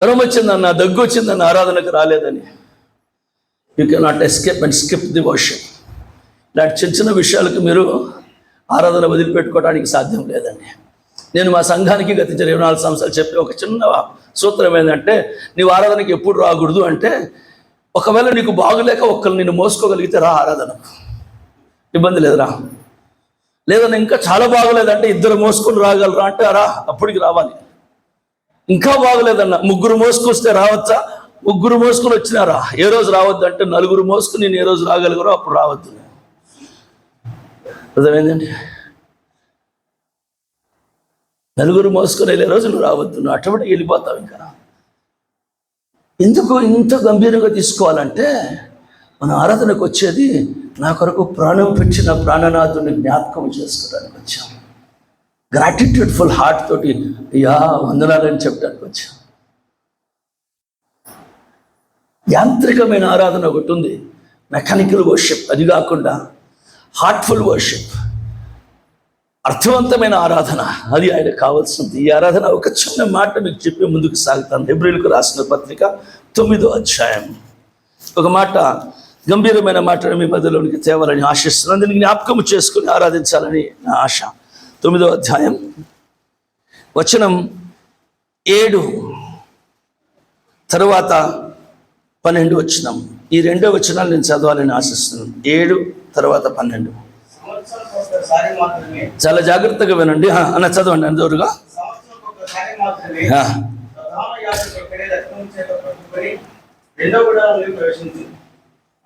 జ్వరం వచ్చిందన్న, దగ్గు వచ్చిందన్న, ఆరాధనకు రాలేదని. You cannot escape and skip the worship. ఇలాంటి చిన్న చిన్న విషయాలకు మీరు ఆరాధన వదిలిపెట్టుకోవడానికి సాధ్యం లేదండి. నేను మా సంఘానికి గత 24 సంవత్సరాలు చెప్పే ఒక చిన్న సూత్రం ఏంటంటే, నీవు ఆరాధనకి ఎప్పుడు రాకూడదు అంటే, ఒకవేళ నీకు బాగులేక ఒక్కరు నిన్ను మోసుకోగలిగితే రా ఆరాధనకు, ఇబ్బంది లేదురా. లేదన్నా ఇంకా చాలా బాగోలేదంటే 2 మోసుకొని రాగలరా అంటే రా, అప్పటికి రావాలి. ఇంకా బాగోలేదన్న 3 మోసుకొస్తే రావచ్చా? 3 మోసుకొని వచ్చినారా? ఏ రోజు రావద్దు అంటే 4 మోసుకుని నేను ఏ రోజు రాగలిగారో అప్పుడు రావద్దు. అర్థమైందండి? 4 మోసుకొని వెళ్ళే రోజు నువ్వు రావద్దు, నువ్వు ఆటోమేటిక్గా వెళ్ళిపోతావు. ఇంకా ఎందుకు ఇంత గంభీరంగా తీసుకోవాలంటే, మన ఆరాధనకు వచ్చేది నా కొరకు ప్రాణం పెట్టిన ప్రాణనాథుని జ్ఞాపకం చేసుకోవడానికి వచ్చాం. గ్రాటిట్యూడ్ఫుల్ హార్ట్ తోటి అయ్యా వందనాలని చెప్పడానికి వచ్చాం. యాంత్రికమైన ఆరాధన ఒకటి ఉంది, మెకానికల్ వర్షిప్. అది కాకుండా హార్ట్ఫుల్ వర్షిప్, అర్థవంతమైన ఆరాధన, అది ఆయన కావాల్సింది. ఈ ఆరాధన ఒక చిన్న మాట మీకు చెప్పి ముందుకు సాగుతాను. హెబ్రీయులకు రాసిన పత్రిక 9వ అధ్యాయం ఒక మాట, గంభీరమైన మాటను మీ మధ్యలోనికి తేవాలని ఆశిస్తున్నాను. దీన్ని జ్ఞాపకం చేసుకుని ఆరాధించాలని నా ఆశ. 9వ అధ్యాయం వచనం 7 తరువాత 12 వచనం. ఈ 2 వచనాలు నేను చదవాలని ఆశిస్తున్నాను. 7 తర్వాత 12. చాలా జాగ్రత్తగా వినండి అన్న, చదవండి అందరుగా.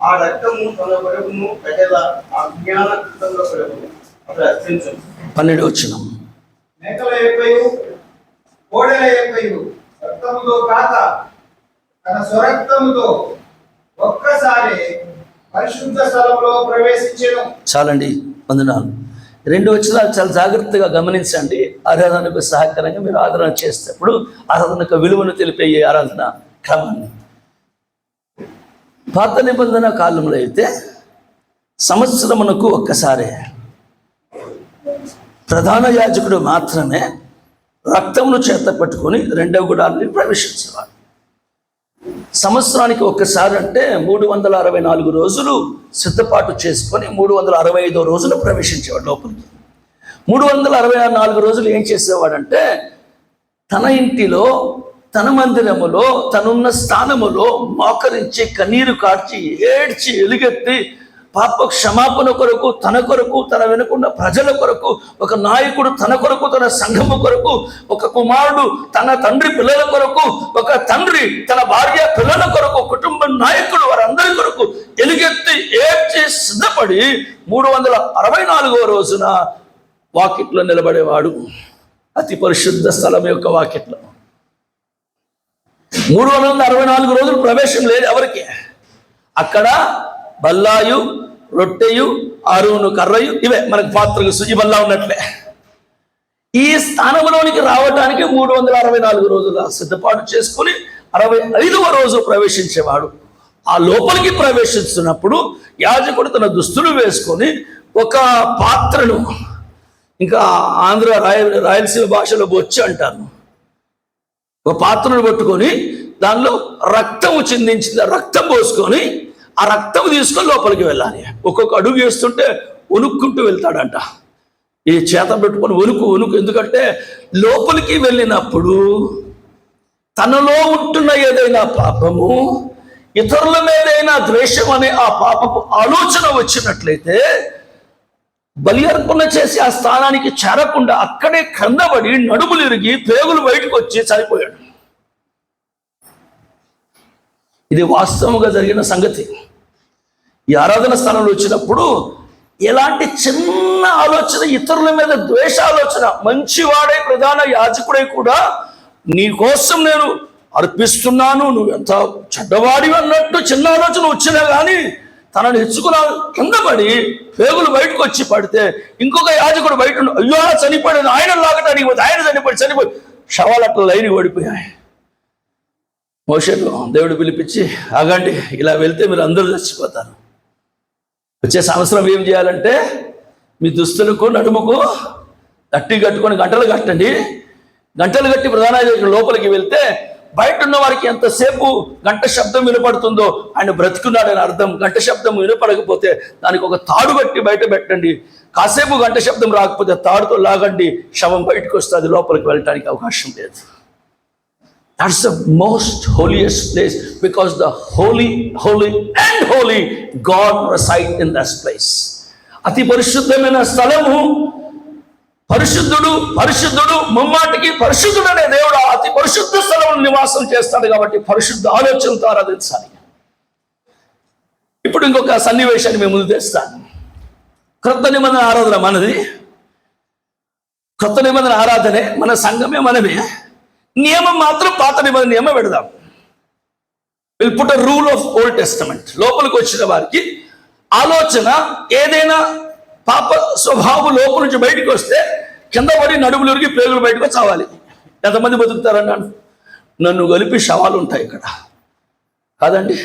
ఆ రక్తము తన కొరకును ప్రజల అజ్ఞాన కృతముల కొరకును అప్పుడు అర్చించు. 12 వచనం. మేకల యొక్కయు కోడెల యొక్కయు రక్తముతో కాక తన స్వరక్తముతో ఒక్కసారి పరిశుద్ధ స్థలంలో ప్రవేశించెను. చాలండి, వందనాలు. 2 వచనాలు చాలా జాగ్రత్తగా గమనించండి. ఆరాధనకు సహకారంగా మీరు ఆరాధన చేసేటప్పుడు ఆరాధనకు విలువను తెలిపే ఈ ఆరాధన క్రమాన్ని. పాత నిబంధన కాలంలో అయితే సంవత్సరమునకు ఒక్కసారే ప్రధాన యాజకుడు మాత్రమే రక్తమును చేత పట్టుకొని 2వ గుడాన్ని ప్రవేశించేవాడు. సంవత్సరానికి ఒక్కసారి అంటే 364 రోజులు సిద్ధపాటు చేసుకొని 365వ రోజున ప్రవేశించేవాడు లోపలికి. 364 రోజులు ఏం చేసేవాడంటే, తన ఇంటిలో, తన మందిరములో, తనున్న స్థానములో మోకరించి కన్నీరు కార్చి ఏడ్చి ఎలుగెత్తి పాప క్షమాపణ కొరకు, తన కొరకు, తన వెనుకున్న ప్రజల కొరకు, ఒక నాయకుడు తన కొరకు, తన సంఘము కొరకు, ఒక కుమారుడు తన తండ్రి పిల్లల కొరకు, ఒక తండ్రి తన భార్య పిల్లల కొరకు, కుటుంబ నాయకుడు వారందరి కొరకు ఎలుగెత్తి ఏడ్చి సిద్ధపడి 364వ రోజున వాకిట్లో నిలబడేవాడు. అతి పరిశుద్ధ స్థలం యొక్క వాకిట్లో 364 రోజులు ప్రవేశం లేదు ఎవరికి. అక్కడ బల్లాయు, రొట్టెయు, ఆరోను కర్రయు, ఇవే మనకు పాత్రలు సుజి బల్లా ఉన్నట్లే. ఈ స్థానంలోనికి రావడానికి 364 రోజుల సిద్ధపాటు చేసుకుని 65వ రోజు ప్రవేశించేవాడు. ఆ లోపలికి ప్రవేశిస్తున్నప్పుడు యాజకుడు తన దుస్తులు వేసుకొని ఒక పాత్రను, ఇంకా రాయలసీమ భాషలో బొచ్చి అంటారు, ఒక పాత్రను పట్టుకొని దానిలో రక్తము చిందించింది, రక్తం పోసుకొని ఆ రక్తం తీసుకొని లోపలికి వెళ్ళాలి. ఒక్కొక్క అడుగు వేస్తుంటే వణుక్కుంటూ వెళ్తాడంట. ఈ చేత పెట్టుకొని వణుకు. ఎందుకంటే లోపలికి వెళ్ళినప్పుడు తనలో ఉంటున్న ఏదైనా పాపము, ఇతరుల మీదైనా ద్వేషం అనే ఆ పాపపు ఆలోచన వచ్చినట్లయితే బలి అర్పణ చేసి ఆ స్థానానికి చేరకుండా అక్కడే క్రిందపడి నడుములు ఇరిగి పేగులు బయటకు వచ్చి చనిపోయాడు. ఇది వాస్తవంగా జరిగిన సంగతి. ఈ ఆరాధన స్థానంలో వచ్చినప్పుడు ఎలాంటి చిన్న ఆలోచన, ఇతరుల మీద ద్వేష ఆలోచన, మంచివాడై ప్రధాన యాజకుడై కూడా నీ కోసం నేను అర్పిస్తున్నాను, నువ్వు ఎంత చెడ్డవాడి అన్నట్టు చిన్న ఆలోచన వచ్చినా కానీ తనను హెచ్చుకున్న కింద పడి పేగులు బయటకు వచ్చి పడితే ఇంకొక యాజకుడు బయట అయ్యో చనిపోయాడు, ఆయన లాగటానికి పోతే ఆయన చనిపోయి శవాలు అట్లా లైన్కి పడిపోయాయి. మోషేను దేవుడు పిలిపించి, ఆగండి, ఇలా వెళ్తే మీరు అందరూ చచ్చిపోతారు. వచ్చే సంవత్సరం ఏం చేయాలంటే మీ దుస్తులకు నడుముకు గట్టి కట్టుకొని గంటలు కట్టండి. గంటలు కట్టి ప్రధాన యాజకుడు లోపలికి వెళ్తే బయట ఉన్న వారికి ఎంతసేపు గంట శబ్దం వినపడుతుందో ఆయన బ్రతుకున్నాడని అర్థం. గంట శబ్దం వినపడకపోతే దానికి ఒక తాడు కట్టి బయట పెట్టండి. కాసేపు గంట శబ్దం రాకపోతే తాడుతో లాగండి, శవం బయటకు వస్తుంది, లోపలికి వెళ్ళటానికి అవకాశం లేదు. That's the most holiest place because the holy and holy God resides in that place. అతి పరిశుద్ధమైన స్థలము, పరిశుద్ధుడు ముమ్మాటికి పరిశుద్ధుడు అనే దేవుడు అతి పరిశుద్ధ స్థలంలో నివాసం చేస్తాడు. కాబట్టి పరిశుద్ధ ఆలోచనతో ఆరాధించాలి. ఇప్పుడు ఇంకొక సన్నివేశాన్ని మేము ముందు తెస్తాను. క్రొత్త నిబంధన ఆరాధన మనది, క్రొత్త నిబంధన ఆరాధనే, మన సంఘమే మనమే. నియమం మాత్రం పాత నిబంధన నియమం పెడదాం. Will put a rule of old testament. లోపలికి వచ్చిన వారికి ఆలోచన ఏదైనా పాప స్వభావం లోపల నుంచి బయటకు వస్తే కింద పడి నడుములు ఉరిగి పేగులు బయటకు చావాలి. ఎంతమంది బతుకుతారన్నాను? నన్ను కలిపి శవాలు ఉంటాయి ఇక్కడ కాదండి.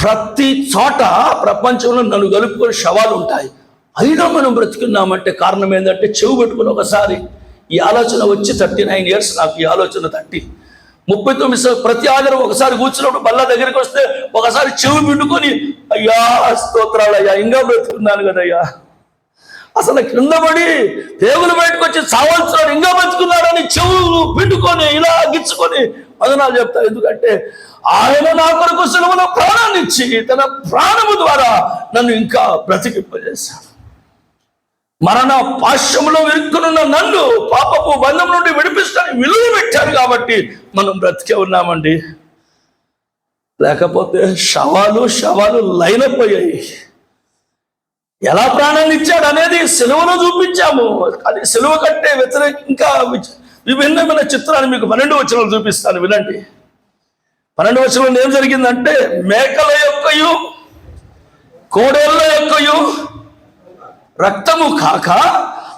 ప్రతి చోట ప్రపంచంలో నన్ను కలుపుకొని శవాలు ఉంటాయి. అయినా మనం బ్రతుకున్నామంటే కారణం ఏంటంటే చెవు పెట్టుకుని ఒకసారి ఈ ఆలోచన వచ్చి 39 years నాకు ఈ ఆలోచన తట్టి 39 ప్రతి ఆధారం ఒకసారి కూర్చున్నప్పుడు బల్ల దగ్గరికి వస్తే ఒకసారి చెవు పిండుకొని అయ్యా స్తోత్రాలయ్యా ఇంకా బ్రతుకున్నాను కదయ్యా, అసలు కింద పడి పేగులు బయటకు వచ్చి చావాల్సినాడు ఇంకా బ్రతుకున్నాడని చెవు పిండుకొని ఇలా గిచ్చుకొని వదనాలు చెప్తారు. ఎందుకంటే ఆయన నా కొరకు సిలువలో ప్రాణాన్ని ఇచ్చి తన ప్రాణము ద్వారా నన్ను ఇంకా బ్రతికింపజేశాడు. మరణ పాశంలో ఇరుక్కునున్న నన్ను పాపపు బంధం నుండి విడిపిస్తానికి విలువ పెట్టాడు. కాబట్టి మనం బ్రతికే ఉన్నామండి. లేకపోతే శవాలు లైనపోయాయి. ఎలా ప్రాణాన్ని ఇచ్చాడు అనేది సిలువలో చూపించాము. అది సిలువ కట్టే ఇంకా విభిన్నమైన చిత్రాన్ని మీకు 12వ వచనంలో చూపిస్తాను, వినండి. 12వ వచనంలో ఏం జరిగిందంటే, మేకల యొక్కయు కోడేళ్ల యొక్కయు రక్తము కాక,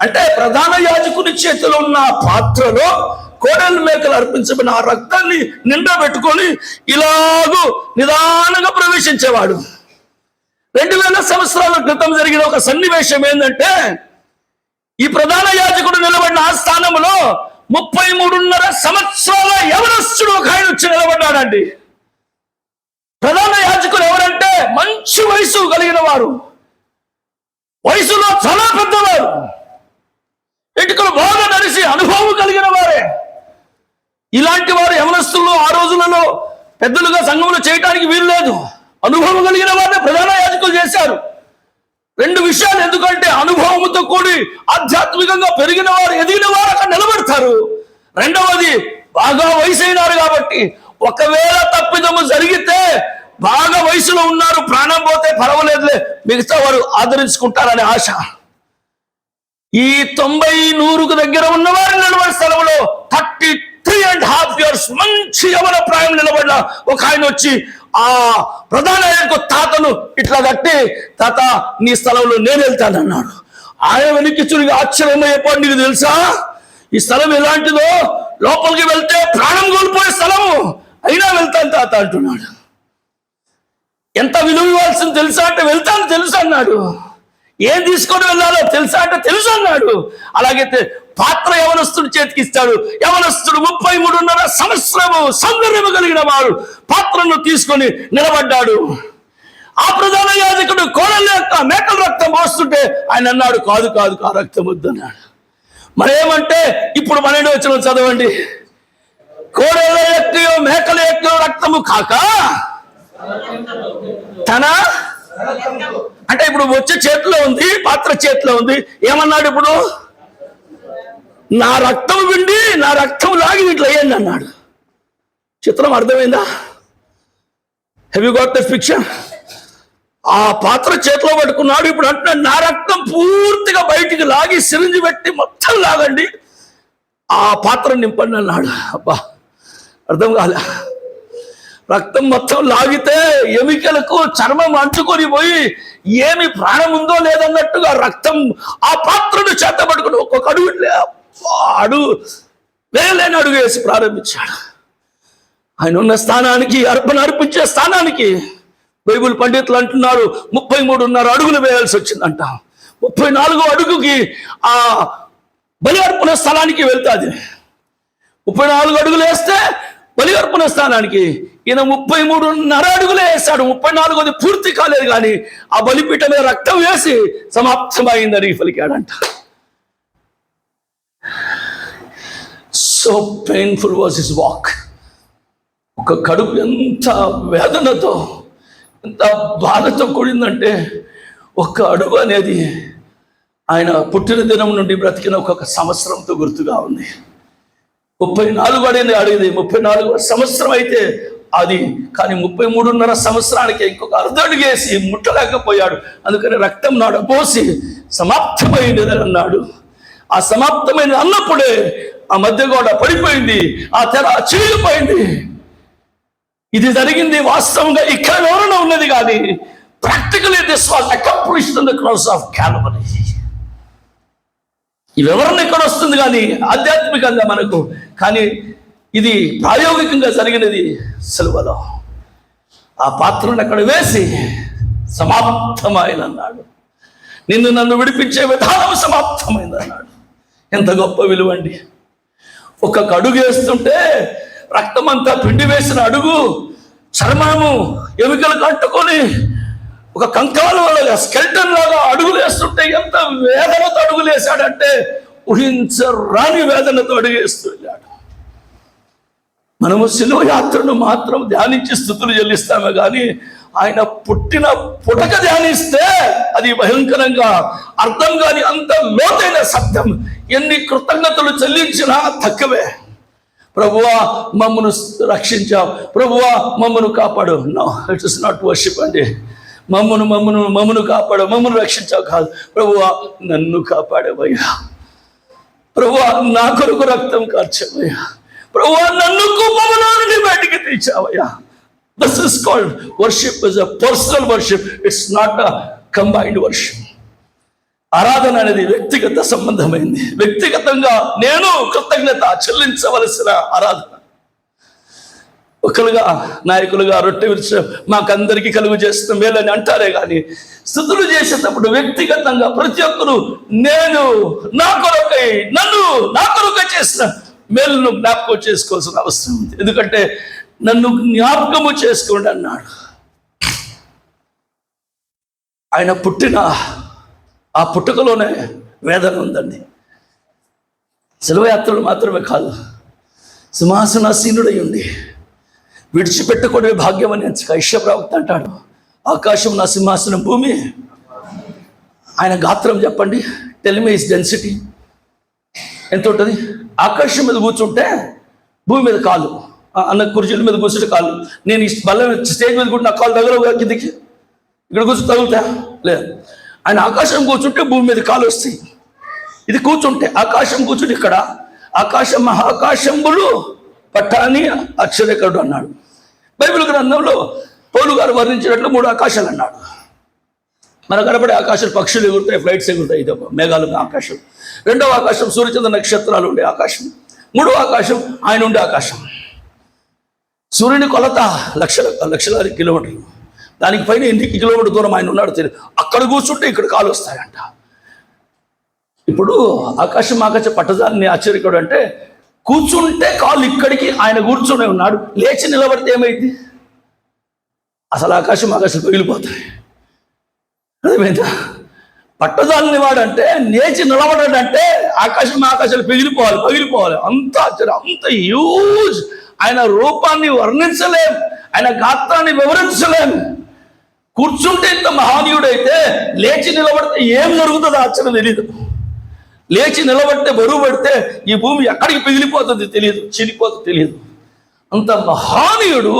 అంటే ప్రధాన యాజకుని చేతిలో ఉన్న పాత్రలో కోడెల మేకలు అర్పించబడిన ఆ రక్తాన్ని నిండా పెట్టుకొని ఇలాగూ నిదానంగా ప్రవేశించేవాడు. 2000 సంవత్సరాల క్రితం జరిగిన ఒక సన్నివేశం ఏంటంటే, ఈ ప్రధాన యాజకుడు నిలబడిన ఆ స్థానంలో 33.5 సంవత్సరాల యవనస్తుడు ఒక ఆయన వచ్చి నిలబడ్డాడండి. ప్రధాన యాజకుడు ఎవరంటే మంచి వయసు కలిగిన వారు, వయసులో చాలా పెద్దవారు, ఎటుకలు బాగా నడిచి అనుభవం కలిగిన వారే. ఇలాంటి వారు యవనస్తులు ఆ రోజులలో పెద్దలుగా సంఘంలో చేయటానికి వీలు లేదు. అనుభవం కలిగిన వారిని ప్రధాన యాజకులు చేశారు. 2 విషయాలు, ఎందుకంటే అనుభవంతో కూడి ఆధ్యాత్మికంగా పెరిగిన వారు, ఎదిగిన వారు అక్కడ నిలబడతారు. రెండవది, బాగా వయసు అయినారు కాబట్టి ఒకవేళ తప్పిదము జరిగితే బాగా వయసులో ఉన్నారు, ప్రాణం పోతే పర్వాలేదులే, మిగతా వారు ఆదరించుకుంటారనే ఆశ. ఈ 90-100కు దగ్గర ఉన్నవారు నిలబడి స్థలంలో 33.5 years మంచి యవన ప్రాయం నిలబడిన ఒక ఆయన వచ్చి ఆ ప్రధాన తాతను ఇట్లా తట్టి, తాత నీ స్థలంలో నేను వెళ్తానన్నాడు. ఆయన వెనక్కి చురిగి ఆశ్చర్యమయ్యేపాడు, నీకు తెలుసా ఈ స్థలం ఎలాంటిదో, లోపలికి వెళ్తే ప్రాణం కోల్పోయే స్థలము, అయినా వెళ్తాను తాత అంటున్నాడు. ఎంత విలువ ఇవ్వాల్సింది తెలుసా అంటే వెళ్తాను తెలుసు అన్నాడు. ఏం తీసుకొని వెళ్ళాలో తెలుసా అంటే తెలుసు అన్నాడు. అలాగైతే పాత్ర యవనస్తుడు చేతికి ఇస్తాడు. యవనస్తుడు 33.5 సంవత్సరము సౌందర్యము కలిగిన వారు పాత్రను తీసుకొని నిలబడ్డాడు. ఆ ప్రధాన యాజకుడు కోడల యొక్క మేకల రక్తం పోస్తుంటే ఆయన అన్నాడు, కాదు కాదు ఆ రక్తం వద్దన్నాడు. మరేమంటే ఇప్పుడు 12వ వచనం చదవండి. కోడెల ఎక్కయో మేకల ఎక్కయో రక్తము కాక తన, అంటే ఇప్పుడు వచ్చే చేతిలో ఉంది, పాత్ర చేతిలో ఉంది. ఏమన్నాడు ఇప్పుడు? నా రక్తం విండి నా రక్తం లాగి ఇట్లా వేయండి అన్నాడు. చిత్రం అర్థమైందా? Have you got the picture? ఆ పాత్ర చేతిలో పట్టుకున్నాడు. ఇప్పుడు అంటున్నాడు, నా రక్తం పూర్తిగా బయటికి లాగి సిరింజి పెట్టి మొత్తం లాగండి, ఆ పాత్ర నింపండి అన్నాడు. అబ్బా, అర్థం కాలే. రక్తం మొత్తం లాగితే ఎముకలకు చర్మం అంటుకొని పోయి ఏమి ప్రాణం ఉందో లేదన్నట్టుగా రక్తం ఆ పాత్రను చేత పట్టుకుని ఒక్కొక్క అడుగు వేయలేని అడుగు వేసి ప్రారంభించాడు. ఆయన ఉన్న స్థానానికి, అర్పణ అర్పించే స్థానానికి బైబిల్ పండితులు అంటున్నారు 33.5 అడుగులు వేయాల్సి వచ్చిందంట. 34వ అడుగుకి ఆ బలి అర్పణ స్థలానికి వెళ్తాది. 34 అడుగులు వేస్తే బలి అర్పణ స్థానానికి, ఈయన 33.5 అడుగులే వేశాడు. 34 పూర్తి కాలేదు, కానీ ఆ బలిపీఠ మీద రక్తం వేసి సమాప్తమైందని పలికాడంట. So painful was his walk. ఒక కడుపు ఎంత వేదనతో, ఎంత బాధతో కూడిందంటే, ఒక్క అడుగు అనేది ఆయన పుట్టిన దినం నుండి బ్రతికిన ఒక్కొక్క సంవత్సరంతో గుర్తుగా ఉంది. 34 అడిగింది 34 సంవత్సరం అయితే అది, కానీ 33.5 సంవత్సరానికి ఇంకొక అర్ధడుగేసి ముట్టలేకపోయాడు. అందుకని రక్తం నాడపోసి సమాప్తమైంది అన్నాడు. ఆ సమాప్తమైన అన్నప్పుడే ఆ మధ్య గోడ పడిపోయింది, ఆ తెర చీలిపోయింది. ఇది జరిగింది వాస్తవంగా ఇక్కడ వివరణ ఉన్నది, కానీ practically this was accomplished in the cross of Calvary. ఈ వివరణ ఇక్కడ వస్తుంది కానీ ఆధ్యాత్మికంగా మనకు, కానీ ఇది ప్రాయోగికంగా జరిగినది సిలువలో. ఆ పాత్రను అక్కడ వేసి సమాప్తమైన అన్నాడు. నిన్ను నన్ను విడిపించే విధానం సమాప్తమైంది అన్నాడు. ఎంత గొప్ప విలువ అండి. ఒక్కొక్క అడుగు వేస్తుంటే రక్తం అంతా పిండి వేసిన అడుగు చర్మము ఎముకలకు అంటుకొని ఒక కంకాలు స్కెల్టన్ లాగా అడుగులు వేస్తుంటే ఎంత వేదనతో అడుగులు వేశాడంటే, ఊహించరాని వేదనతో అడుగేస్తూ వెళ్ళాడు. మనము శిలువ యాత్రను మాత్రం ధ్యానించి స్తుతులు చెల్లిస్తామే, కానీ ఆయన పుట్టిన పుటక ధ్యానిస్తే అది భయంకరంగా అర్థం కాని అంత లోతైన సత్యం. ఎన్ని కృతజ్ఞతలు చెల్లించినా తక్కువే. ప్రభువా మమ్మను రక్షించావు, ప్రభువా మమ్మను కాపాడు. No, it is not worship అండి. మమ్మను కాపాడు, మమ్మను రక్షించావు కాదు. ప్రభువా నన్ను కాపాడేవయ్యా, ప్రభువా నా కొరకు రక్తం కార్చవయ్యా, ప్రభువా నన్ను కుప్పములో నుండి బయటికి తీర్చావయ్యా. This is called worship. Is a personal worship, it's not a combined worship. ఆరాధన అనేది వ్యక్తిగత సంబంధమైంది. వ్యక్తిగతంగా నేను కృతజ్ఞత చెల్లించవలసిన ఆరాధన. ఒకరుగా నాయకులుగా రొట్టె విరిచి మాకందరికీ కలుగు చేస్తున్న మేలని అంటారే, కానీ స్తుతులు చేసేటప్పుడు వ్యక్తిగతంగా ప్రతి ఒక్కరు నేను నా కొరకై చేసిన మేలును జ్ఞాపకం చేసుకోవాల్సిన అవసరం ఉంది. ఎందుకంటే నన్ను జ్ఞాపకము చేసుకోండి అన్నాడు. ఆయన పుట్టిన ఆ పుట్టుకలోనే వేదన ఉందండి. శిలువయాత్రలు మాత్రమే కాదు, సింహాసనాసీనుడై ఉండి విడిచిపెట్టకూడని భాగ్యం అని యెషయా అంటాడు. ఆకాశం నా సింహాసనం, భూమి ఆయన గాత్రం చెప్పండి. టెల్ మీ హిస్ డెన్సిటీ ఎంత ఉంటుంది? ఆకాశం మీద కూర్చుంటే భూమి మీద కాలు, అన్న కుర్చీల మీద కూర్చుంటే కాలు. నేను ఈ బల్ల స్టేజ్ మీద కూడా నా కాలు దగ్గర కిందికి, ఇక్కడ కూర్చుని తగులుతా లేదు. ఆయన ఆకాశం కూర్చుంటే భూమి మీద కాలు వస్తాయి. ఇది కూర్చుంటే ఆకాశం కూర్చుంటే ఇక్కడ ఆకాశం మహాకాశంబులు పట్టాని అక్షరేకరుడు అన్నాడు. బైబిల్ గ్రంథంలో పౌలు గారు వర్ణించినట్లు 3 ఆకాశాలు అన్నాడు. మన కనబడే ఆకాశం పక్షులు ఎగురుతాయి, ఫ్లైట్స్ ఎగురుతాయి, ఇది మేఘాలు ఆకాశం. 2వ ఆకాశం సూర్యచంద్ర నక్షత్రాలు ఉండే ఆకాశం. 3వ ఆకాశం ఆయన ఉండే ఆకాశం. సూర్యుని కొలత లక్షలాది కిలోమీటర్లు, దానికి పైన ఎన్ని కిలోమీటర్ దూరం ఆయన ఉన్నాడు తెలియదు. అక్కడ కూర్చుంటే ఇక్కడ కాలు వస్తాయంట. ఇప్పుడు ఆకాశం పట్టదాన్ని ఆశ్చర్యకుడు అంటే, కూర్చుంటే కాళ్ళు ఇక్కడికి ఆయన కూర్చునే ఉన్నాడు, లేచి నిలబడితే ఏమైంది? అసలు ఆకాశం పగిలిపోతాయి. అదేమైందా? పట్టదాలని వాడంటే లేచి నిలబడాడంటే ఆకాశాలు పగిలిపోవాలి. అంత ఆశ్చర్యం, అంత హ్యూజ్. ఆయన రూపాన్ని వర్ణించలేం, ఆయన గాత్రాన్ని వివరించలేం. కూర్చుంటే ఇంత మహానీయుడైతే లేచి నిలబడితే ఏం జరుగుతుందో ఆశ్చర్యం తెలియదు. లేచి నిలబడితే బరువు పడితే ఈ భూమి ఎక్కడికి పిగిలిపోతుంది తెలియదు, చీలిపోతుంది తెలియదు. అంత మహానీయుడు,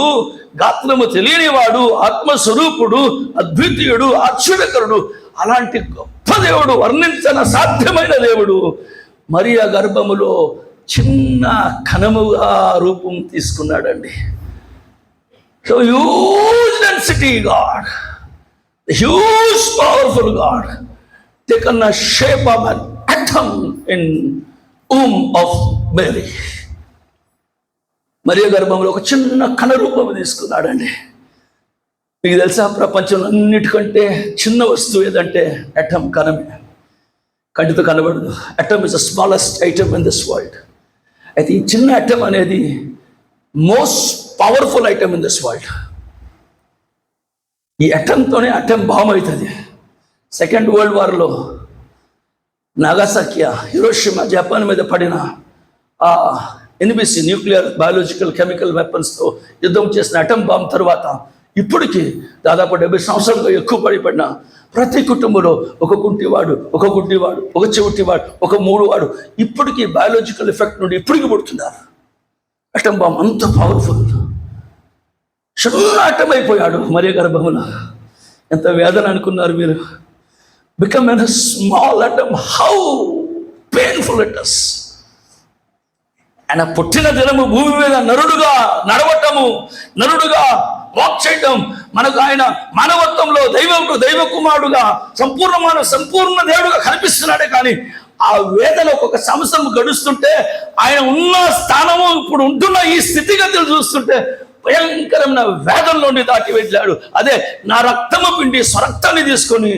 గాత్రము తెలియనివాడు, ఆత్మస్వరూపుడు, అద్వితీయుడు, ఆశ్చర్యకరుడు. అలాంటి గొప్ప దేవుడు, వర్ణించన సాధ్యమైన దేవుడు మరియ గర్భములో చిన్న కణముగా రూపం తీసుకున్నాడండి. So huge density God, huge powerful God taken a shape of an atom in womb of Mary. మరియ గర్భంలో ఒక చిన్న కణ రూపం తీసుకున్నాడండి. మీకు తెలుసా, ప్రపంచంలో అన్నిటికంటే చిన్న వస్తువు ఏదంటే అటమ్, కణమే. కంటితో కనబడదు. Atom is the smallest item in this world. అయితే ఈ చిన్న అటమ్ అనేది most powerful item in this world. ఈ అటమ్తోనే అటమ్ బాంబ్ అవుతుంది. సెకండ్ వరల్డ్ వార్లో నాగాసాకి, హిరోషిమా, జపాన్ మీద పడిన ఆ ఎన్బిసి న్యూక్లియర్ బయాలజికల్ కెమికల్ వెపన్స్తో యుద్ధం చేసిన అటమ్ బాంబ్ తర్వాత ఇప్పటికీ దాదాపు 70 సంవత్సరాలుగా ఎక్కువ పడిపడిన ప్రతి కుటుంబంలో ఒక కుంటివాడు, ఒక గుడ్డివాడు, ఒక చెవిటివాడు, ఒక మూడువాడు ఇప్పటికీ బయాలజికల్ ఎఫెక్ట్ నుండి ఇప్పటికీ పుడుతున్నారు. అటమ్ బాంబ్ అంత పవర్ఫుల్. చిన్న అటమ్ అయిపోయాడు మరి గర్భమున. ఎంత వేదన అనుకున్నారు మీరు? Become an small atom, how painful it is. ఆయన పుట్టిన దినము భూమి మీద నరుడుగా నడవటము, నరుడుగా వాక్ చేయటం, మనకు ఆయన మానవత్వంలో దైవ కుమారుడుగా సంపూర్ణ దేవుడుగా కనిపిస్తున్నాడే. కానీ ఆ వేదన ఒక్కొక్క సంవత్సరం గడుస్తుంటే, ఆయన ఉన్న స్థానము ఇప్పుడు ఉంటున్న ఈ స్థితిగతులు చూస్తుంటే భయంకరమైన వేదనలోని దాటి వెళ్ళాడు. అదే నా రక్తము పిండి స్వరక్తాన్ని తీసుకొని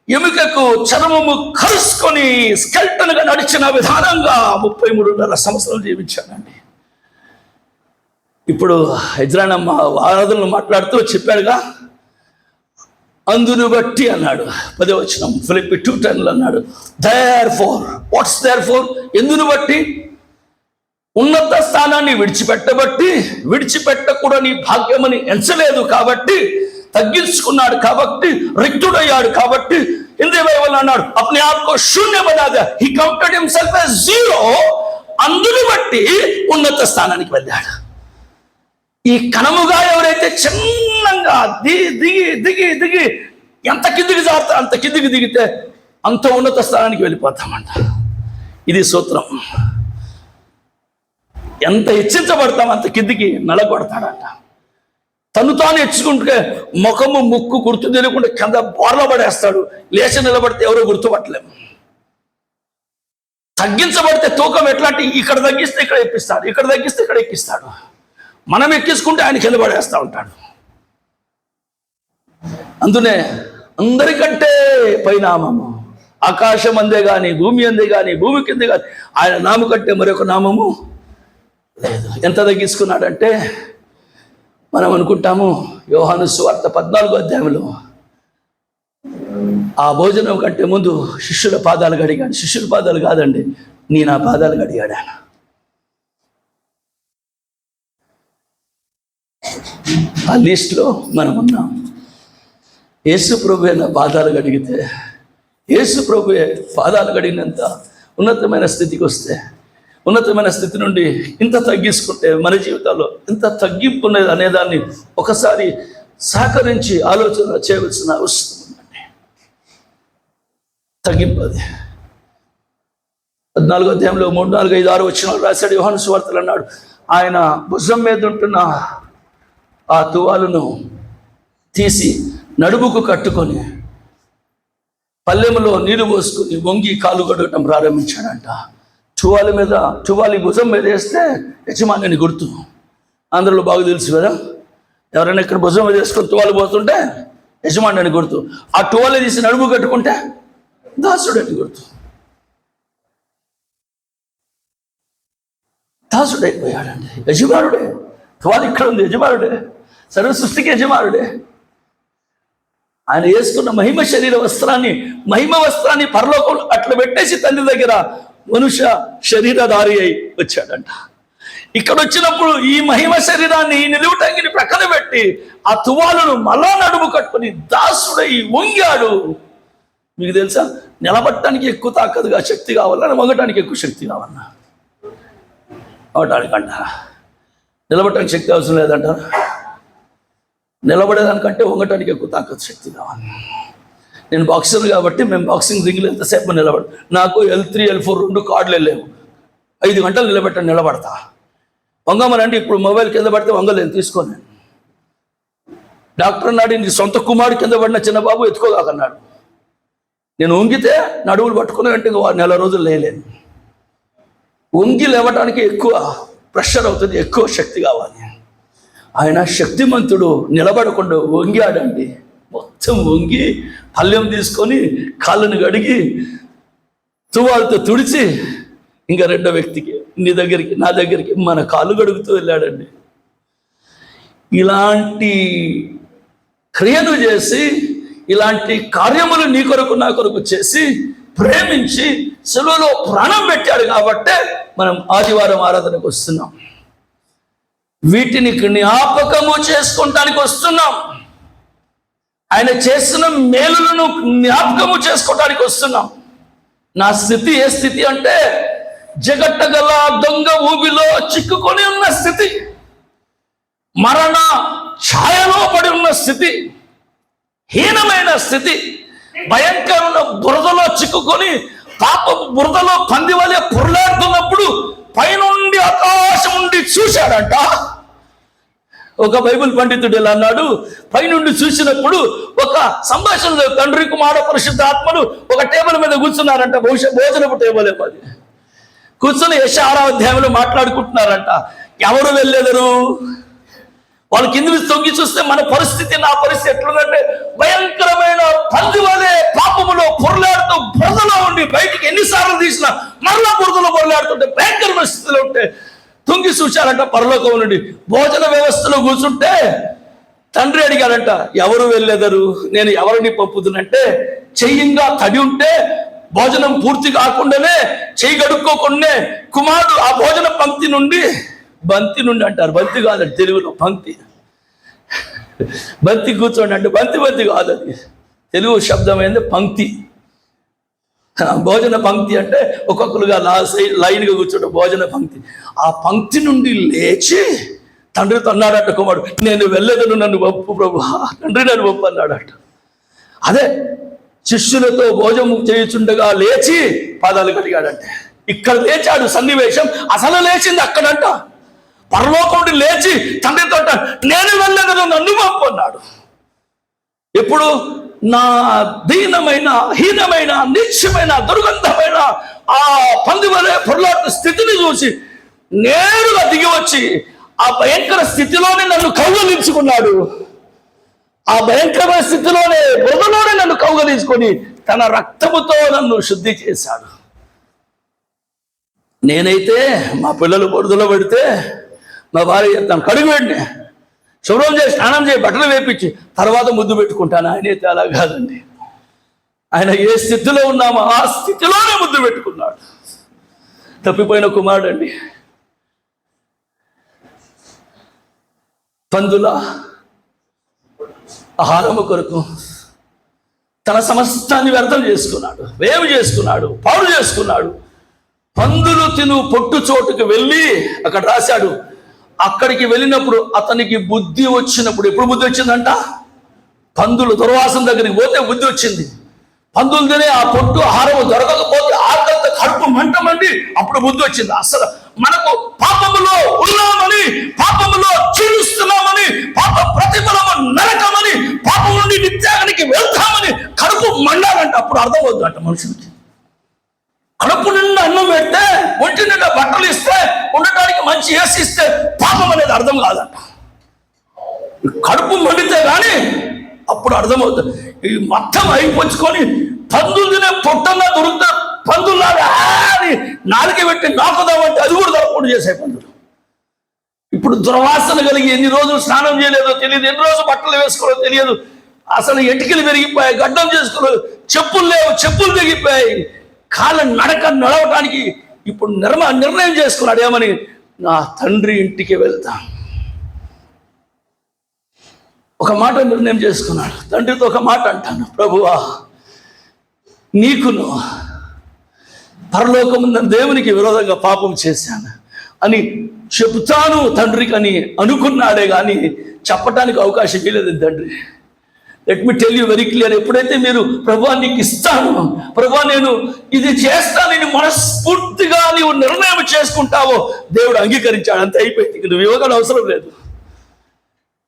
ఎముకకు చర్మము కలుసుకొని స్కెల్టన్గా నడిచిన విధానంగా 33.5 సంవత్సరాలు జీవించాడండి. ఇప్పుడు యజ్రానమ్మ ఆరాధనలు మాట్లాడుతూ చెప్పాడుగా, అందును బట్టి అన్నాడు 10వ వచనం ఫిలిప్పీ 2:10 అన్నాడు. Therefore, what's therefore? ఎందును బట్టి? ఉన్నత స్థానాన్ని విడిచిపెట్టకూడని భాగ్యమని ఎంచలేదు కాబట్టి, తగ్గించుకున్నాడు కాబట్టి, రిక్తుడయ్యాడు కాబట్టి, హిందీ బైబిల్ అన్నాడు అప్నే ఆప్కో శూన్య బనా దియా, హి కౌంటెడ్ హిమ్సెల్ఫ్ యాజ్ జీరో. అందును బట్టి ఉన్నత స్థానానికి వెళ్ళాడు. ఈ కణముగా ఎవరైతే చిన్నంగా దిగి ఎంత కిందికి జారుతా అంత కిందికి దిగితే అంత ఉన్నత స్థానానికి వెళ్ళిపోతామంట. ఇది సూత్రం. ఎంత హెచ్చించబడతాం అంత కిందికి నలగొడతాడంట. తను తాను హెచ్చుకుంటే ముఖము ముక్కు గుర్తు తెలియకుండా కింద బోర్ల పడేస్తాడు. లేచి నిలబడితే ఎవరో గుర్తుపట్టలేము. తగ్గించబడితే తూకం ఎట్లాంటి, ఇక్కడ తగ్గిస్తే ఇక్కడ ఎక్కిస్తాడు, ఇక్కడ తగ్గిస్తే ఇక్కడ ఎక్కిస్తాడు. మనం ఎక్కించుకుంటే ఆయన కింద పడేస్తూ ఉంటాడు. అందునే అందరికంటే పైనామము ఆకాశం అందే కానీ, భూమి అందే కానీ, భూమి కిందే కానీ ఆయన నాము కంటే మరొక నామము లేదు. ఎంత తగ్గించుకున్నాడంటే, మనం అనుకుంటాము యోహాను సువార్త 14వ అధ్యాయంలో ఆ భోజనం కంటే ముందు శిష్యుల పాదాలు కడిగాడు. శిష్యుల పాదాలు కాదండి, నా పాదాలు కడిగాడు ఆయన. ఆ లిస్ట్లో మనం ఉన్నాం. యేసు ప్రభువే నా పాదాలు కడిగితే, యేసు ప్రభువే పాదాలు కడిగినంత ఉన్నతమైన స్థితికి వస్తే, ఉన్నతమైన స్థితి నుండి ఇంత తగ్గించుకుంటే మన జీవితాల్లో ఇంత తగ్గింపు ఉన్నది అనేదాన్ని ఒకసారి సహకరించి ఆలోచన చేయవలసిన అవసరం ఉందండి. తగ్గింపు అది 14వ అధ్యాయంలో 3, 4, 5, 6 వచనాలు రాశాడు యోహాను సువార్తలు. అన్నాడు ఆయన భుజం మీద ఉంటున్న ఆ తువాలును తీసి నడుముకు కట్టుకొని పల్లెములో నీళ్లు పోసుకుని వంగి కాలు కడగటం ప్రారంభించాడంట. టువాలి భుజం మీద వేస్తే యజమాని గుర్తు ఆంధ్రలో బాగా తెలుసు కదా. ఎవరైనా ఇక్కడ భుజం మీద వేసుకొని టువాలి పోతుంటే యజమాని అని గుర్తు. ఆ టువాలి తీసి నడుము కట్టుకుంటే దాసుడు అని గుర్తు. దాసుడైపోయాడండి. యజమానుడే. టువాలి ఇక్కడ ఉంది, యజమానుడే. సర్వ సృష్టికి యజమానుడే. ఆయన వేసుకున్న మహిమ వస్త్రాన్ని పరలోకంలో అట్లా పెట్టేసి తండ్రి దగ్గర మనుష్య శరీరధారి అయి వచ్చాడంట. ఇక్కడ వచ్చినప్పుడు ఈ మహిమ శరీరాన్ని నిలువుటంగిని ప్రక్కన పెట్టి ఆ తువాలను మళ్ళా నడుము కట్టుకుని దాసుడై వంగాడు. మీకు తెలుసా, నిలబడటానికి ఎక్కువ తాకదుగా శక్తి కావాలన్నా, వంగటానికి ఎక్కువ శక్తి కావాలన్నా? అవటానికంట నిలబడటానికి శక్తి అవసరం లేదంటారా? నిలబడేదానికంటే వంగటానికి ఎక్కువ తాకత్ శక్తి కావాలి. నేను బాక్సర్ కాబట్టి మేము బాక్సింగ్ రింగ్లో ఎంతసేపు నిలబడు. నాకు L3, L4 2 కార్డులు వెళ్ళలేవు. 5 గంటలు నిలబడతా. వంగమనంటే ఇప్పుడు మొబైల్ కింద పడితే వంగలేను, తీసుకోను. డాక్టర్ అన్నాడు నీ సొంత కుమారుడు కింద పడిన చిన్న బాబు ఎత్తుకోగాకన్నాడు. నేను వంగితే నడువులు పట్టుకుని అంటే 4 రోజులు లేలేను. వంగి లేవటానికి ఎక్కువ ప్రెషర్ అవుతుంది, ఎక్కువ శక్తి కావాలి. ఆయన శక్తిమంతుడు నిలబడకుండా వంగాడండి. మొత్తం వంగి పళ్ళెం తీసుకొని కాళ్ళను కడిగి తువాలతో తుడిచి ఇంకా రెండో వ్యక్తికి నీ దగ్గరికి నా దగ్గరికి మన కాళ్ళు గడుగుతూ వెళ్ళాడండి. ఇలాంటి క్రియను చేసి, ఇలాంటి కార్యములు నీ కొరకు నా కొరకు చేసి ప్రేమించి సెలవులో ప్రాణం పెట్టాడు కాబట్టే మనం ఆదివారం ఆరాధనకు వస్తున్నాం. వీటిని జ్ఞాపకము చేసుకోవటానికి వస్తున్నాం. ఆయన చేసిన మేలులను జ్ఞాపకము చేసుకోవటానికి వస్తున్నాం. నా స్థితి ఏ స్థితి అంటే జగట్టగల దొంగ ఊబిలో చిక్కుకొని ఉన్న స్థితి, మరణ ఛాయలో పడి ఉన్న స్థితి, హీనమైన స్థితి, భయంకరమైన బురదలో చిక్కుకొని పాప బురదలో పంది వలె పొరలాడుతున్నప్పుడు పైనుండి ఆకాశం నుండి చూశాడంట. ఒక బైబిల్ పండితుడు ఇలా అన్నాడు, పైనుండి చూసినప్పుడు ఒక సంభాషణ తండ్రి కుమార పరిశుద్ధ ఆత్మలు ఒక టేబుల్ మీద కూర్చున్నారంట. బహుశా భోజనపు టేబుల్ అది. కూర్చొని యెషయా 6వ అధ్యాయంలో మాట్లాడుకుంటున్నారంట. ఎవరు వెళ్ళేదరు? వాళ్ళు కింది మీద తొంగి చూస్తే మన పరిస్థితి, నా పరిస్థితి ఎట్లుందంటే భయంకరమైన పంది వలె పాపములో పొరలాడుతూ బురదలో ఉండి బయటికి ఎన్నిసార్లు తీసినా మరలా బురదలో పొరలాడుతుంటే భయంకరమైన స్థితిలో ఉంటే తొంగి చూశారంట. పరలోకం నుండి భోజన వ్యవస్థలో కూర్చుంటే తండ్రి అడిగాడంట, ఎవరు వెళ్ళెదరు? నేను ఎవరిని పంపుతున్నంటే చెయ్యంగా తడి ఉంటే భోజనం పూర్తి కాకుండానే చెయ్యి గడుక్కోకుండా కుమారుడు ఆ భోజన పంక్తి నుండి, బంతి నుండి అంటారు, బంతి కాదండి తెలుగులో, పంక్తి, బంతి కూర్చోండి అంటే బంతి కాదు, అది తెలుగు శబ్దమైంది పంక్తి. భోజన పంక్తి అంటే ఒక్కొక్కరుగా లైన్గా కూర్చోండి, భోజన పంక్తి. ఆ పంక్తి నుండి లేచి తండ్రితో అన్నాడట కుమారుడు, నేను వెళ్ళేదను, నన్ను పంపు ప్రభు. తండ్రి నన్ను పంపు అన్నాడట. అదే శిష్యులతో భోజనం చేయుచుండగా లేచి పాదాలు కడిగాడంటే ఇక్కడ లేచాడు. సన్నివేశం అసలు లేచింది అక్కడంట. పరలోకం నుండి లేచి తండ్రితో నేను వెళ్ళేదను, నన్ను పంపు అన్నాడు. ఎప్పుడు? నా దీనమైన, హీనమైన, నీచమైన, దుర్గంధమైన ఆ పంది వలె పొరలాట స్థితిని చూసి నేరుగా దిగి వచ్చి ఆ భయంకర స్థితిలోనే నన్ను కౌగలించుకున్నాడు. ఆ భయంకరమైన స్థితిలోనే, బురదలోనే నన్ను కౌగలించుకొని తన రక్తముతో నన్ను శుద్ధి చేశాడు. నేనైతే మా పిల్లలు బురదలో పెడితే మా భార్య చెప్తాను, కడుగు వెంటనే శుభ్రం చేసి స్నానం చేసి బట్టలు వేపించి తర్వాత ముద్దు పెట్టుకుంటాను. ఆయనైతే అలా కాదండి. ఆయన ఏ స్థితిలో ఉన్నామో ఆ స్థితిలోనే ముద్దు పెట్టుకున్నాడు. తప్పిపోయిన కుమారుడు అండి. పందుల ఆహారము కొరకు తన సమస్తాన్ని వ్యర్థం చేసుకున్నాడు, వేవు చేసుకున్నాడు, పాడు చేసుకున్నాడు. పందులు తిను పొట్టు చోటుకు వెళ్ళి అక్కడ రాశాడు. అక్కడికి వెళ్ళినప్పుడు అతనికి బుద్ధి వచ్చినప్పుడు, ఎప్పుడు బుద్ధి వచ్చిందంట? పందులు దుర్వాసన దగ్గరికి పోతే బుద్ధి వచ్చింది. పందులు తినే ఆ పొట్టు ఆహారం దొరకకపోతే ఆకలిత కడుపు మంటమండి, అప్పుడు బుద్ధి వచ్చింది. అసలు మనకు పాపములో ఉన్నామని, పాపములో చీలుస్తున్నామని, పాప ప్రతిఫలము నరకమని, పాపం నుండి నిత్యాగానికి వెళ్తామని కడుపు మండాలంట. అప్పుడు అర్థమవుతుందంట మనుషులకి. కడుపు నిండా అన్నం పెడితే, ఒంటి నిండా బట్టలు ఇస్తే, ఉండటానికి మంచి ఏసి ఇస్తే పాపం అనేది అర్థం కాదంట. కడుపు మండితే కానీ అప్పుడు అర్థమవుతుంది. ఈ మొత్తం అయిపోచుకొని పందులు తినే పొట్టన్నా దొరుకుతా, పందులాగా నాలుక పెట్టి నాకుదామంటే అది కూడా దొరకకుండా చేసే పందులు. ఇప్పుడు దుర్వాసన కలిగి ఎన్ని రోజులు స్నానం చేయలేదో తెలియదు, ఎన్ని రోజులు బట్టలు వేసుకోలేదో తెలియదు. అసలు ఎటికలు పెరిగిపోయాయి, గడ్డం చేసుకోలేదు, చెప్పులు లేవు, చెప్పులు తెగిపోయాయి. కాళ్ళ నడక నడవటానికి ఇప్పుడు నిర్ణయం చేసుకున్నాడు, ఏమని? నా తండ్రి ఇంటికి వెళ్తా. ఒక మాట నిర్ణయం చేసుకున్నాడు. తండ్రితో ఒక మాట అంటాను, ప్రభువా నీకును పరలోకమున్న దేవునికి విరోధంగా పాపం చేశాను అని చెబుతాను తండ్రికి అని అనుకున్నాడే కానీ చెప్పటానికి అవకాశం ఇవ్వలేదు తండ్రి. Let me tell you very clear. ఎప్పుడైతే మీరు ప్రభువా నీకు ఇస్తాను, ప్రభువా నేను ఇది చేస్తానని మనస్ఫూర్తిగా నీవు నిర్ణయం చేసుకుంటావో దేవుడు అంగీకరించాడు. అంతే, అయిపోయింది. నువ్వు ఇవ్వగల అవసరం లేదు.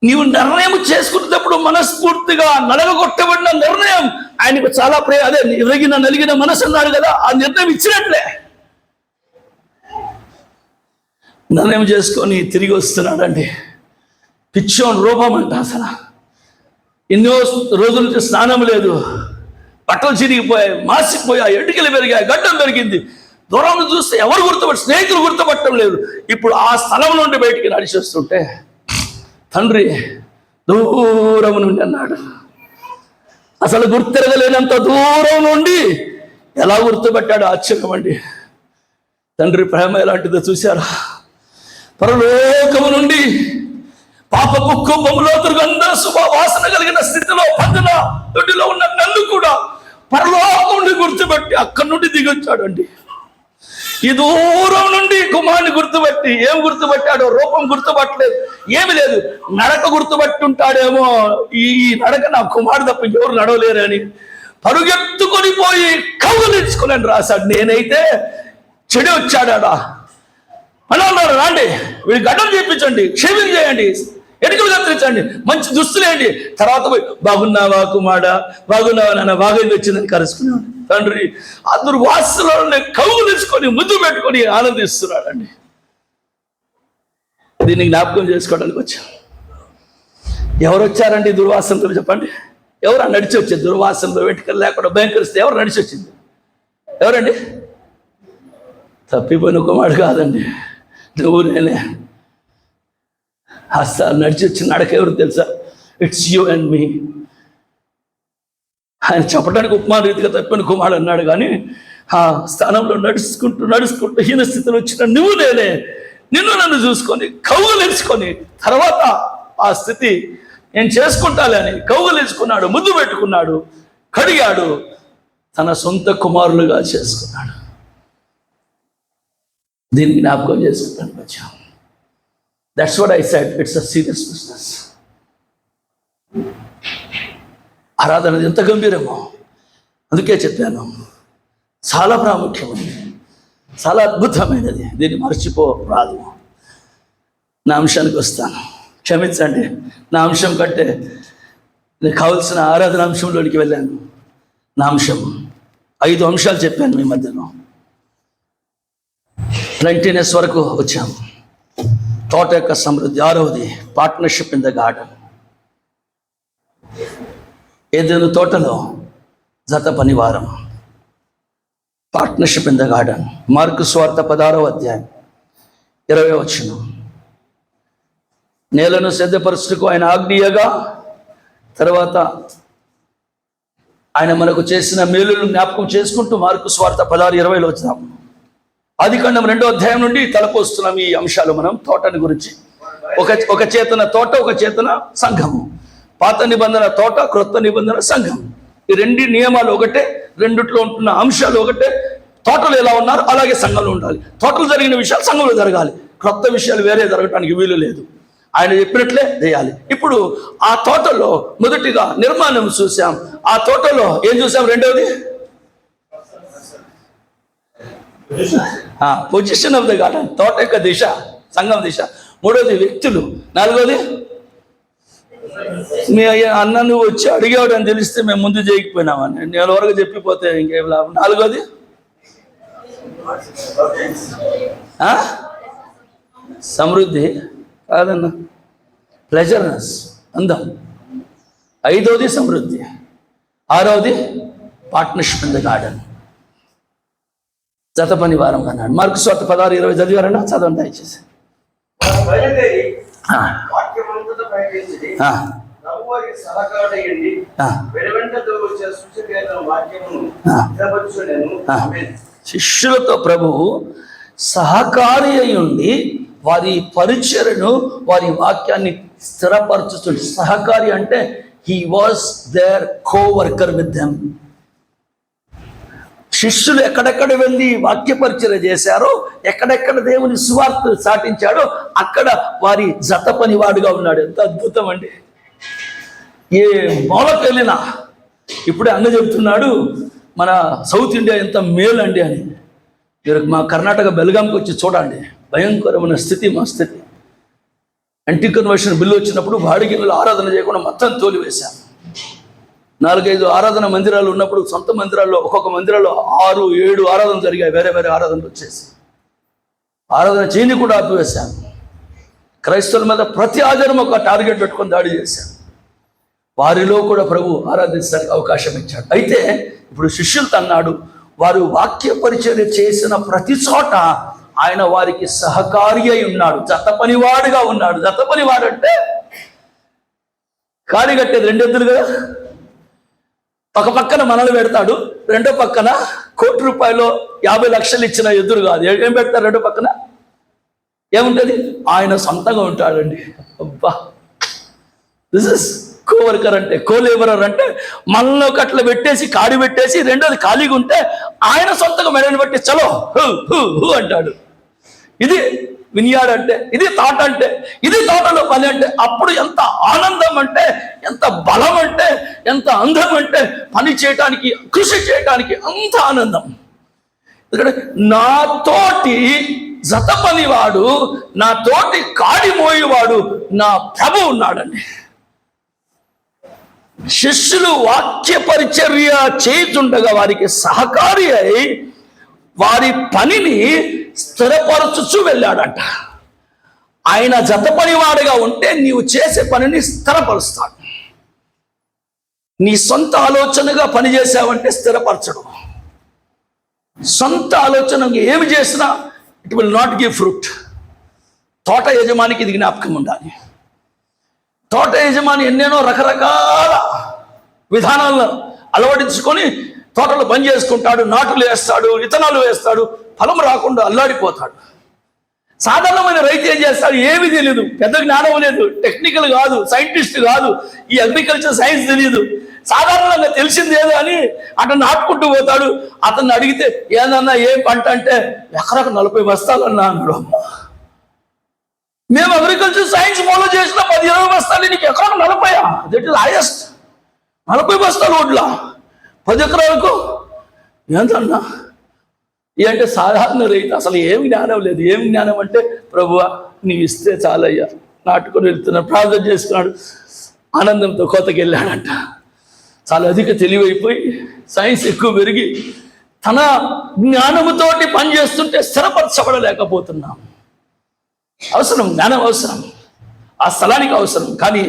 నీవు నిర్ణయం చేసుకునేటప్పుడు మనస్ఫూర్తిగా నలగొట్టబడిన నిర్ణయం ఆయనకు చాలా అదే ఎరిగిన నలిగిన మనసు అన్నాడు కదా, ఆ నిర్ణయం ఇచ్చినట్లే. నిర్ణయం చేసుకొని తిరిగి వస్తున్నాడండి. పిచ్చోన్ రూపం అంట. అసలు ఎన్నో రోజుల నుంచి స్నానం లేదు, బట్టలు చిరిగిపోయాయి, మాసిపోయాయి, ఎటుకలు పెరిగాయి, గడ్డం పెరిగింది, దూరం చూస్తే ఎవరు స్నేహితులు గుర్తుపట్టడం లేదు. ఇప్పుడు ఆ స్థలం నుండి బయటికి నడిచి వస్తుంటే తండ్రి దూరం నుండి అన్నాడు. అసలు గుర్తిరగలేనంత దూరం నుండి ఎలా గుర్తుపెట్టాడు, ఆశ్చర్యం అండి. తండ్రి ప్రేమ ఎలాంటిదో చూశారా? పరలోకము నుండి పాపపు కుంభంలో దుర్గంధ శుభవాసన కలిగిన స్థితిలో పందిన దొడ్డిలో ఉన్న నన్ను కూడా పరలోకం నుండి గుర్తుపెట్టి అక్కడి నుండి దిగొచ్చాడు అండి. ఈ దూరం నుండి కుమారుని గుర్తుపట్టి ఏం గుర్తుపట్టాడో, రూపం గుర్తుపట్టలేదు, ఏమి లేదు, నడక గుర్తుపట్టుంటాడేమో. ఈ నడక నా కుమారుడు తప్ప ఎవరు నడవలేరు అని పరుగెత్తుకొని పోయి కౌగులించుకోలేని రాశాడు. నేనైతే చెడి వచ్చాడా అని అన్నారు, రాండి వీడి గడ్డలు చేయించండి, షేవింగ్ చేయండి, ఎటుకలు కత్తిరించండి, మంచి దుస్తులేండి, తర్వాత పోయి బాగున్నావా కుమారుడా, బాగున్నావా నాన్న, బాగా వచ్చిందని కలుసుకునేవాడు. తండ్రి ఆ దుర్వాసనలోనే కౌగులించుకొని ముద్దు పెట్టుకొని ఆనందిస్తున్నాడండి. దీన్ని జ్ఞాపకం చేసుకోవడానికి వచ్చాం. ఎవరు వచ్చారండి దుర్వాసనతో? చెప్పండి, ఎవరు నడిచి వచ్చేది? దుర్వాసనలో వెంట్రుకలు లేకుండా భయంకరిస్తే ఎవరు నడిచి వచ్చింది? ఎవరండి? తప్పిపోయిన కుమారుడు కాదండి, నువ్వు నేనే. అసలు నడిచి వచ్చిన నడక ఎవరు తెలుసా? ఇట్స్ యూ అండ్ మీ. ఆయన చెప్పడానికి ఉపమాన రీతిగా తప్పిన కుమారుడు అన్నాడు, కానీ ఆ స్థానంలో నడుచుకుంటూ హీన స్థితిలో వచ్చిన నువ్వు నేనే. నిన్ను నన్ను చూసుకొని కౌగులించుకొని తర్వాత ఆ స్థితి నేను చేసుకుంటాలే అని కౌగులించుకున్నాడు, ముద్దు పెట్టుకున్నాడు, కడిగాడు, తన సొంత కుమారులుగా చేసుకున్నాడు. దీన్ని జ్ఞాపకం చేసుకుంటాను వచ్చాం. That's what I said, it's a serious business. ఆరాధన ఎంత గంభీరమో అందుకే చెప్పాను, చాలా ప్రాముఖ్యమైనది, చాలా అద్భుతమైనది. దీన్ని మర్చిపోరాదు. నా అంశానికి వస్తాను, క్షమించండి. నా అంశం కంటే నేను కావలసిన ఆరాధన అంశంలోనికి వెళ్ళాను. నా అంశం 5 అంశాలు చెప్పాను మీ మధ్యలో. ప్లెంటీనెస్ వరకు వచ్చాము. తోట యొక్క సమృద్ధి. 6వది పార్ట్నర్షిప్ ఇన్ ద గార్డెన్. ఏదైనా తోటలో జత పనివారం, partnership in the garden. Mark సువార్త 16వ అధ్యాయం 20వ వచనం. నేలను సిద్ధపరచుటకు ఆయన ఆజ్ఞయగా, తర్వాత ఆయన మనకు చేసిన మేలులను జ్ఞాపకం చేసుకుంటూ మార్కు సువార్త 16:20లో వచ్చాం. ఆదికాండం 2వ అధ్యాయం నుండి తలపోస్తున్నాం ఈ అంశాలు. మనం తోటని గురించి, ఒక చేతన తోట, ఒక చేతన సంఘము. పాత నిబంధన తోట, క్రొత్త నిబంధన సంఘం. ఈ 2 నియమాలు ఒకటే, రెండిట్లో ఉంటున్న అంశాలు ఒకటే. తోటలు ఎలా ఉన్నారు అలాగే సంఘంలో ఉండాలి. తోటలు జరిగిన విషయాలు సంఘంలో జరగాలి. క్రొత్త విషయాలు వేరే జరగటానికి వీలు లేదు. ఆయన చెప్పినట్లే చేయాలి. ఇప్పుడు ఆ తోటలో మొదటిగా నిర్మాణం చూసాం. ఆ తోటలో ఏం చూసాం? రెండవది పొజిషన్ ఆఫ్ ద గార్డెన్, తోట యొక్క దిశ, సంఘం దిశ. 3వది వ్యక్తులు. 4వది మీ అన్న నువ్వు వచ్చి అడిగేవాడు అని తెలిస్తే మేము ముందు చేయకపోయినామని నేను వరకు చెప్పిపోతే ఇంకేం లాభం. 4వది సమృద్ధి కాదన్న, ప్లెజర్నెస్, అందం. 5వది సమృద్ధి. 6వది పార్ట్నర్షిప్ ఇన్ ద గార్డెన్, జత పని వారం అన్నాడు. మార్కు సువార్త 16:20 చదివారన్నా? చదవండి దయచేసి. శిష్యులతో ప్రభువు సహకారి అయి ఉండి వారి పరిచర్యను, వారి వాక్యాన్ని స్థిరపరచుతుంది. సహకారి అంటే he was their coworker with them. శిష్యులు ఎక్కడెక్కడ వెళ్ళి వాక్య పరిచర్య చేశారో, ఎక్కడెక్కడ దేవుని సువార్త చాటించాడో అక్కడ వారి జత పనివాడుగా ఉన్నాడు. ఎంత అద్భుతం అండి! ఏ మూలకు వెళ్ళినా ఇప్పుడే అన్న చెప్తున్నాడు, మన సౌత్ ఇండియా ఎంత మేలు అండి అని. మీరు మా కర్ణాటక బెల్గాంకి వచ్చి చూడండి, భయంకరమైన స్థితి మా స్థితి. యాంటీ కన్వర్షన్ బిల్లు వచ్చినప్పుడు బాడిగిన్నెలు ఆరాధన చేయకుండా మొత్తం తోలివేశాం. 4-5 ఆరాధన మందిరాలు ఉన్నప్పుడు సొంత మందిరాల్లో ఒక్కొక్క మందిరాల్లో 6-7 ఆరాధనలు జరిగాయి. వేరే వేరే ఆరాధనలు వచ్చేసి ఆరాధన చేయని కూడా ఆపివేశాను. క్రైస్తవుల మీద ప్రతి ఆధారం ఒక టార్గెట్ పెట్టుకొని దాడి చేశాను. వారిలో కూడా ప్రభు ఆరాధించడానికి అవకాశం ఇచ్చాడు. అయితే ఇప్పుడు శిష్యులతో అన్నాడు, వారు వాక్య పరిచర్య చేసిన ప్రతి చోట ఆయన వారికి సహకారి అయి ఉన్నాడు, జత పనివాడుగా ఉన్నాడు. జత పనివాడు అంటే కాడి కట్టేది 2 ఎద్దులు కదా, ఒక పక్కన మనల్ని పెడతాడు, రెండో పక్కన ₹1,00,00,000 50 లక్షలు ఇచ్చిన ఎద్దులు కాదు. ఏం పెడతారు రెండో పక్కన? ఏముంటుంది? ఆయన సొంతంగా ఉంటాడండి. అబ్బా, దిస్ ఇస్ కోవర్కర్ అంటే, కోలేబరర్ అంటే మనలో కట్ల పెట్టేసి కాడి పెట్టేసి రెండోది ఖాళీగా ఉంటే ఆయన సొంతంగా మెడని బట్టి చలో హూ హూ హూ అంటాడు. ఇది వినియాడు అంటే, ఇది తోట అంటే, ఇది తోటలో పని అంటే అప్పుడు ఎంత ఆనందం అంటే, ఎంత బలం అంటే, ఎంత అందం అంటే, పని చేయటానికి కృషి చేయటానికి అంత ఆనందం. ఎందుకంటే నాతోటి జత పనివాడు, నా తోటి కాడి మోయేవాడు నా ప్రభు ఉన్నాడండి. శిష్యులు వాక్య పరిచర్య చేయుచుండగా వారికి సహకారి అయి వారి పనిని స్థిరపరచుచు వెళ్ళాడంట. ఆయన జత పనివాడుగా ఉంటే నీవు చేసే పనిని స్థిరపరుస్తాడు. నీ సొంత ఆలోచనగా పనిచేసావంటే స్థిరపరచడం. సొంత ఆలోచన ఏమి చేసినా it will not give fruit. తోట యజమానికి ఇది జ్ఞాపకం ఉండాలి. తోట యజమాని ఎన్నెన్నో రకరకాల విధానాలను అలవడించుకొని తోటలో పని చేసుకుంటాడు, నాటులు వేస్తాడు, విత్తనాలు వేస్తాడు, ఫలం రాకుండా అల్లాడిపోతాడు. సాధారణమైన రైతు ఏం చేస్తాడు? ఏమీ తెలియదు, పెద్ద జ్ఞానం లేదు, టెక్నికల్ కాదు, సైంటిస్ట్ కాదు, ఈ అగ్రికల్చర్ సైన్స్ తెలియదు. సాధారణంగా తెలిసింది ఏదో అని అతను నాటుకుంటూ పోతాడు. అతన్ని అడిగితే ఏదన్నా ఏం పంట అంటే ఎకరకు 40 బస్తాలన్నా అన్నాడు. అమ్మ, మేము అగ్రికల్చర్ సైన్స్ ఫాలో చేసిన 10-20 బస్తాలు, నీకు ఎకరకు 40? That is highest. 40 బస్తాలు వడ్లా 10 ఎకరాలకు ఎంతన్నా? అంటే సాధారణ రైతు, అసలు ఏం జ్ఞానం లేదు. ఏం జ్ఞానం అంటే, ప్రభువా నీవు ఇస్తే చాలయ్యా, నాటుకొని వెళ్తున్నాడు, ప్రార్థన చేసుకున్నాడు, ఆనందంతో కోతకి వెళ్ళాడంట. చాలా అధిక తెలివైపోయి సైన్స్ ఎక్కువ పెరిగి తన జ్ఞానముతోటి పనిచేస్తుంటే స్థిరపరచబడలేకపోతున్నాం. అవసరం, జ్ఞానం అవసరం, ఆ స్థలానికి అవసరం, కానీ